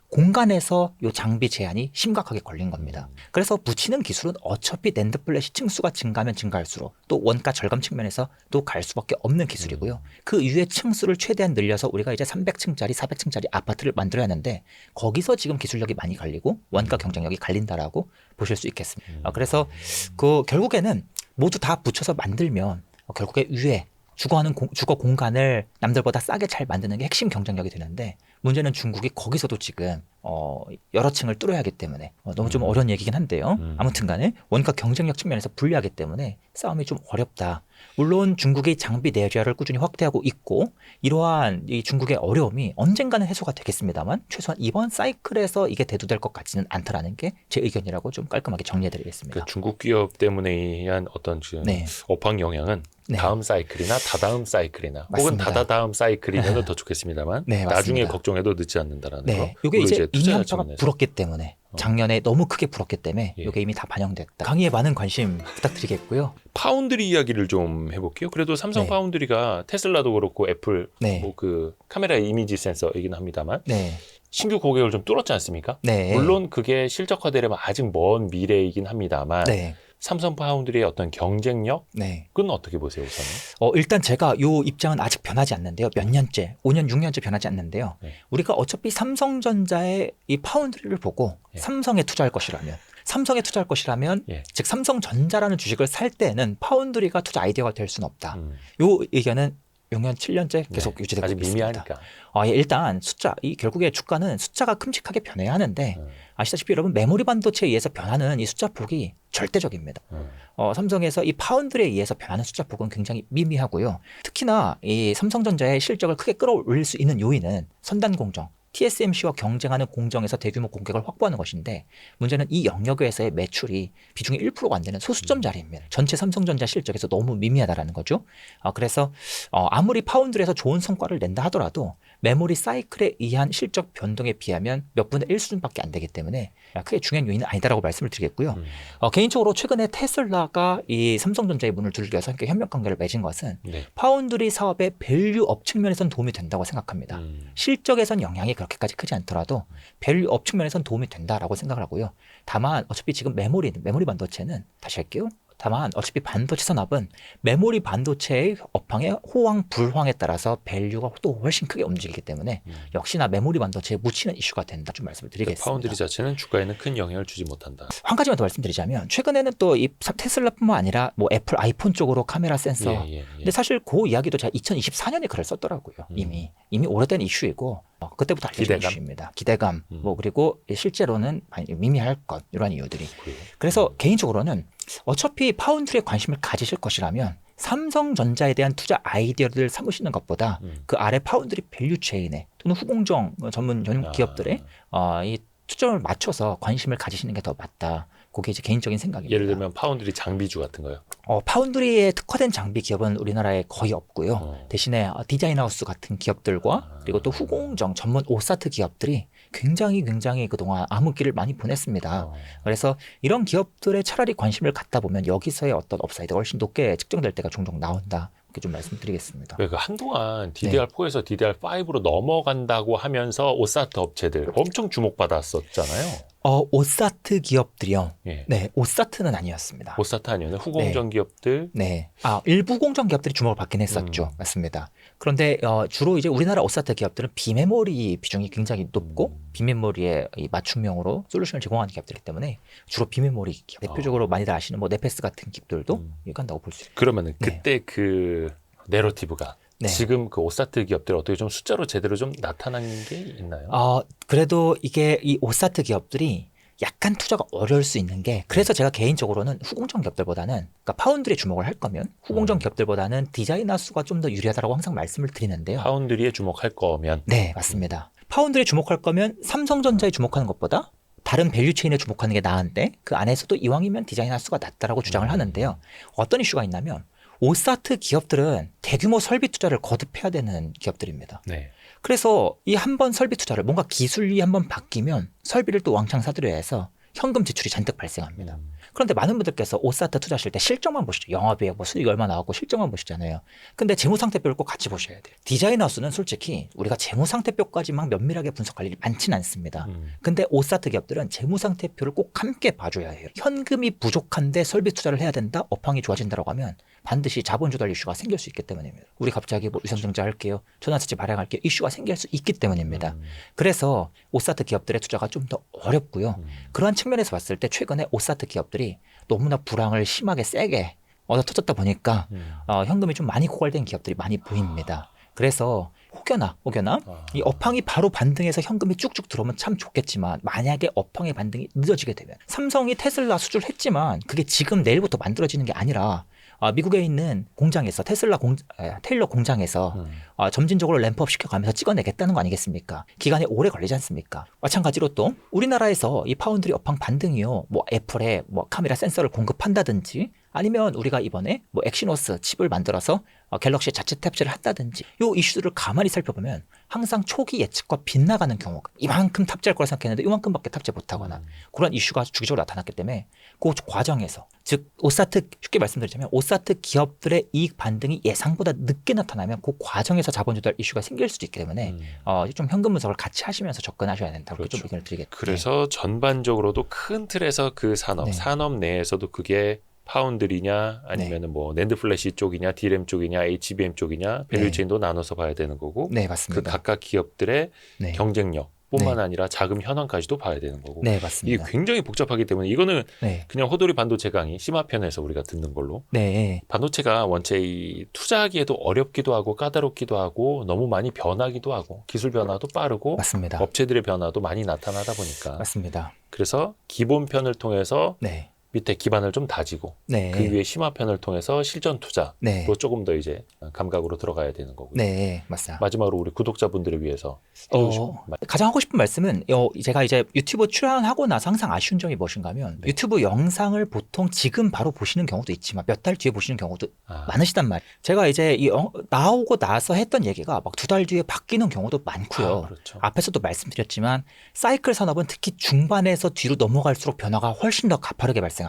공간에서 요 장비 제한이 심각하게 걸린 겁니다. 그래서 붙이는 기술은 어차피 낸드 플래시 층수가 증가하면 증가할수록 또 원가 절감 측면에서 또 갈 수밖에 없는 기술이고요. 그 위에 층수를 최대한 늘려서 우리가 이제 300층짜리, 400층짜리 아파트를 만들어야 하는데 거기서 지금 기술력이 많이 갈리고 원가 경쟁력이 갈린다라고 보실 수 있겠습니다. 그래서 결국에는 모두 다 붙여서 만들면 결국에 위에 주거 공간을 남들보다 싸게 잘 만드는 게 핵심 경쟁력이 되는데 문제는 중국이 거기서도 지금 여러 층을 뚫어야 하기 때문에 너무 좀 어려운 얘기긴 한데요. 아무튼 간에 원가 경쟁력 측면에서 불리하기 때문에 싸움이 좀 어렵다. 물론 중국이 장비 내재화를 꾸준히 확대하고 있고 이러한 이 중국의 어려움이 언젠가는 해소가 되겠습니다만 최소한 이번 사이클에서 이게 대두될 것 같지는 않다라는 게 제 의견이라고 좀 깔끔하게 정리해드리겠습니다. 그러니까 중국 기업 때문에 의한 어떤 업황 영향은 다음 사이클이나 다다음 사이클이나 혹은 다다다음 사이클이면 더 좋겠습니다만 나중에 걱정해도 늦지 않는다라는 거. 이게 이제 인양가가 불었기 때문에 작년에 너무 크게 불었기 때문에 이게 이미 다 반영됐다. 강의에 많은 관심 부탁드리겠고요. 파운드리 이야기를 좀 해볼게요. 그래도 삼성 파운드리가 테슬라도 그렇고 애플 그 카메라 이미지 센서이긴 합니다만 신규 고객을 좀 뚫었지 않습니까? 물론 그게 실적화되려면 아직 먼 미래이긴 합니다만 삼성 파운드리의 어떤 경쟁력? 그건 어떻게 보세요, 우선은? 일단 제가 요 입장은 아직 변하지 않는데요. 몇 년째, 5년, 6년째 변하지 않는데요. 우리가 어차피 삼성전자의 이 파운드리를 보고 삼성에 투자할 것이라면 즉 삼성전자라는 주식을 살 때는 파운드리가 투자 아이디어가 될 수는 없다. 요 의견은 6년, 7년째 계속 유지되고 아직 있습니다. 미미하니까. 일단 결국에 주가는 숫자가 큼직하게 변해야 하는데 아시다시피 여러분 메모리 반도체에 의해서 변하는 이 숫자 폭이 절대적입니다. 삼성에서 이 파운드리에 의해서 변하는 숫자 폭은 굉장히 미미하고요. 특히나 이 삼성전자의 실적을 크게 끌어올릴 수 있는 요인은 선단 공정, TSMC와 경쟁하는 공정에서 대규모 공격을 확보하는 것인데 문제는 이 영역에서의 매출이 비중이 1%가 안 되는 소수점짜리입니다. 전체 삼성전자 실적에서 너무 미미하다라는 거죠. 그래서 아무리 파운드리에서 좋은 성과를 낸다 하더라도 메모리 사이클에 의한 실적 변동에 비하면 몇 분의 1 수준밖에 안 되기 때문에 크게 중요한 요인은 아니다라고 말씀을 드리겠고요. 개인적으로 최근에 테슬라가 이 삼성전자의 문을 두들겨서 함께 협력 관계를 맺은 것은 파운드리 사업의 밸류업 측면에선 도움이 된다고 생각합니다. 실적에선 영향이 그렇게까지 크지 않더라도 밸류업 측면에선 도움이 된다라고 생각을 하고요. 다만 어차피 지금 메모리 반도체는 다시 할게요. 다만 어차피 반도체 산업은 메모리 반도체의 업황의 호황 불황에 따라서 밸류가 또 훨씬 크게 움직이기 때문에 역시나 메모리 반도체에 묻히는 이슈가 된다 좀 말씀을 드리겠습니다. 파운드리 자체는 주가에는 큰 영향을 주지 못한다. 한 가지만 더 말씀드리자면 최근에는 또 이 테슬라뿐만 아니라 뭐 애플 아이폰 쪽으로 카메라 센서 근데 사실 그 이야기도 제가 2024년에 글을 썼더라고요. 이미 오래된 이슈이고 그때부터 알려진 이슈입니다. 기대감 그리고 실제로는 미미할 것 이런 이유들이. 그래서 개인적으로는 어차피 파운드리에 관심을 가지실 것이라면 삼성전자에 대한 투자 아이디어를 삼으시는 것보다 그 아래 파운드리 밸류 체인에 또는 후공정 전문 기업들의 이 초점을 맞춰서 관심을 가지시는 게 더 맞다. 그게 이제 개인적인 생각입니다. 예를 들면 파운드리 장비주 같은 거요? 파운드리에 특화된 장비 기업은 우리나라에 거의 없고요. 대신에 디자인하우스 같은 기업들과 그리고 또 후공정 전문 오사트 기업들이 굉장히 그동안 암흑기를 많이 보냈습니다. 그래서 이런 기업들에 차라리 관심을 갖다 보면 여기서의 어떤 업사이드가 훨씬 높게 측정될 때가 종종 나온다. 이렇게 좀 말씀드리겠습니다. 한동안 DDR4에서 DDR5로 넘어간다고 하면서 오사트 업체들 엄청 주목받았었잖아요. 오사트 기업들이요. 오사트는 아니었습니다. 오사트 아니었나요? 후공정 기업들? 일부 공정 기업들이 주목을 받긴 했었죠. 맞습니다. 그런데 주로 이제 우리나라 오사트 기업들은 비메모리 비중이 굉장히 높고 비메모리의 이 맞춤형으로 솔루션을 제공하는 기업들이기 때문에 주로 비메모리 기업. 대표적으로 많이들 아시는 뭐 네페스 같은 기업들도 간다고 볼 수 있습니다. 그러면은 그때 그 내러티브가 네. 지금 그 오사트 기업들 어떻게 좀 숫자로 제대로 좀 나타난 게 있나요? 그래도 이게 이 오사트 기업들이 약간 투자가 어려울 수 있는 게 그래서 제가 개인적으로는 후공정 기업들보다는 그러니까 파운드리에 주목을 할 거면 후공정 기업들보다는 디자이너 수가 좀 더 유리하다고 항상 말씀을 드리는데요. 파운드리에 주목할 거면 네, 맞습니다. 파운드리에 주목할 거면 삼성전자에 주목하는 것보다 다른 밸류체인에 주목하는 게 나은데 그 안에서도 이왕이면 디자이너 수가 낫다라고 주장을 하는데요. 어떤 이슈가 있냐면 오사트 기업들은 대규모 설비 투자를 거듭해야 되는 기업들입니다. 네. 그래서 이 한 번 설비 투자를 뭔가 기술이 한번 바뀌면 설비를 또 왕창 사들여야 해서 현금 지출이 잔뜩 발생합니다. 그런데 많은 분들께서 오사트 투자하실 때 실적만 보시죠. 영업이익, 수익이 얼마 나왔고 실적만 보시잖아요. 근데 재무상태표를 꼭 같이 보셔야 돼요. 디자이너 수는 솔직히 우리가 재무상태표까지 막 면밀하게 분석할 일이 많지는 않습니다. 근데 오사트 기업들은 재무상태표를 꼭 함께 봐줘야 해요. 현금이 부족한데 설비 투자를 해야 된다? 업황이 좋아진다고 하면 반드시 자본 조달 이슈가 생길 수 있기 때문입니다. 우리 갑자기 뭐 위성증자 할게요. 전환사채 발행할게요. 이슈가 생길 수 있기 때문입니다. 그래서 오사트 기업들의 투자가 좀 더 어렵고요. 그러한 측면에서 봤을 때 최근에 오사트 기업들이 너무나 불황을 심하게 세게 얻어 터졌다 보니까 현금이 좀 많이 고갈된 기업들이 많이 보입니다. 그래서 혹여나 이 업황이 바로 반등해서 현금이 쭉쭉 들어오면 참 좋겠지만 만약에 업황의 반등이 늦어지게 되면 삼성이 테슬라 수주를 했지만 그게 지금 내일부터 만들어지는 게 아니라 미국에 있는 공장에서 테일러 공장에서 점진적으로 램프업 시켜가면서 찍어내겠다는 거 아니겠습니까? 기간이 오래 걸리지 않습니까? 마찬가지로 또 우리나라에서 이 파운드리 업황 반등이요, 뭐 애플에 뭐 카메라 센서를 공급한다든지 아니면 우리가 이번에 뭐 엑시노스 칩을 만들어서 갤럭시 자체 탑재를 한다든지 요 이슈들을 가만히 살펴보면 항상 초기 예측과 빗나가는 경우가 이만큼 탑재할 거라 생각했는데 이만큼밖에 탑재 못하거나 그런 이슈가 주기적으로 나타났기 때문에 그 과정에서 즉 오사트 쉽게 말씀드리자면 오사트 기업들의 이익 반등이 예상보다 늦게 나타나면 그 과정에서 자본 조달 이슈가 생길 수도 있기 때문에 좀 현금 분석을 같이 하시면서 접근하셔야 된다고 그렇죠. 좀 의견을 드리겠습니다. 그래서 전반적으로도 큰 틀에서 그 산업 내에서도 그게 파운드리냐 아니면은 뭐 낸드 플래시 쪽이냐 디램 쪽이냐 HBM 쪽이냐 밸류체인도 나눠서 봐야 되는 거고 네, 맞습니다. 그 각각 기업들의 경쟁력뿐만 아니라 자금 현황까지도 봐야 되는 거고 네, 맞습니다. 이게 굉장히 복잡하기 때문에 이거는 그냥 호돌이 반도체 강의 심화편에서 우리가 듣는 걸로 반도체가 원체 이 투자하기에도 어렵기도 하고 까다롭기도 하고 너무 많이 변하기도 하고 기술 변화도 빠르고 맞습니다. 업체들의 변화도 많이 나타나다 보니까 맞습니다. 그래서 기본편을 통해서 밑에 기반을 좀 다지고 그 위에 심화편을 통해서 실전 투자로 조금 더 이제 감각으로 들어가야 되는 거고요. 네, 맞습니다. 마지막으로 우리 구독자분들을 위해서 가장 하고 싶은 말씀은 제가 이제 유튜브 출연하고 나서 항상 아쉬운 점이 무엇인가 하면 유튜브 영상을 보통 지금 바로 보시는 경우도 있지만 몇 달 뒤에 보시는 경우도 많으시단 말이에요. 제가 이제 나오고 나서 했던 얘기가 막 2달 뒤에 바뀌는 경우도 많고요. 그렇죠. 앞에서도 말씀드렸지만 사이클 산업은 특히 중반에서 뒤로 넘어갈수록 변화가 훨씬 더 가파르게 발생합니다.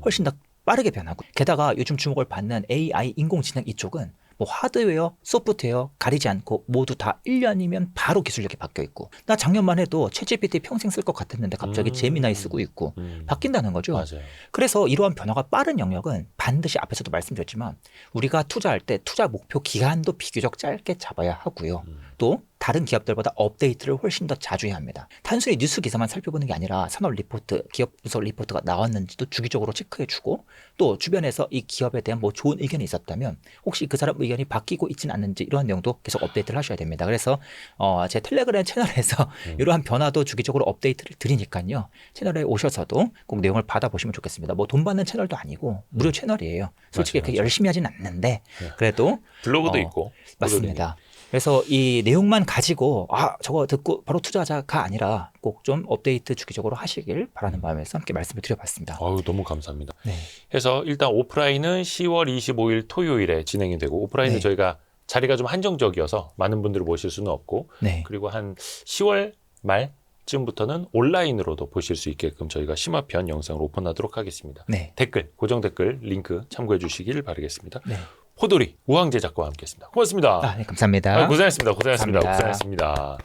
훨씬 더 빠르게 변하고 게다가 요즘 주목을 받는 AI 인공지능 이쪽은 뭐 하드웨어, 소프트웨어 가리지 않고 모두 다 1년이면 바로 기술력이 바뀌어 있고 나 작년만 해도 챗GPT 평생 쓸 것 같았는데 갑자기 제미나이 쓰고 있고 바뀐다는 거죠. 맞아요. 그래서 이러한 변화가 빠른 영역은 반드시 앞에서도 말씀드렸지만 우리가 투자할 때 투자 목표 기간도 비교적 짧게 잡아야 하고요. 또 다른 기업들보다 업데이트를 훨씬 더 자주 해야 합니다. 단순히 뉴스 기사만 살펴보는 게 아니라 산업 리포트, 기업 분석 리포트가 나왔는지도 주기적으로 체크해주고 또 주변에서 이 기업에 대한 뭐 좋은 의견이 있었다면 혹시 그 사람 의견이 바뀌고 있지는 않는지 이러한 내용도 계속 업데이트를 하셔야 됩니다. 그래서 제 텔레그램 채널에서 이러한 변화도 주기적으로 업데이트를 드리니까요. 채널에 오셔서도 꼭 내용을 받아보시면 좋겠습니다. 뭐 돈 받는 채널도 아니고 무료 채널이에요. 솔직히 그렇게 열심히 하진 않는데 그래도 블로그도 있고 맞습니다. 그래서 이 내용만 가지고 저거 듣고 바로 투자자가 아니라 꼭 좀 업데이트 주기적으로 하시길 바라는 마음에서 함께 말씀을 드려봤습니다. 너무 감사합니다. 해서 일단 오프라인은 10월 25일 토요일에 진행이 되고 오프라인은 저희가 자리가 좀 한정적이어서 많은 분들을 모실 수는 없고 그리고 한 10월 말쯤부터는 온라인으로도 보실 수 있게끔 저희가 심화편 영상을 오픈하도록 하겠습니다. 고정 댓글 링크 참고해 주시길 바라겠습니다. 호돌이 우황제 작가와 함께했습니다. 고맙습니다. 감사합니다. 고생하셨습니다. 감사합니다. 고생하셨습니다.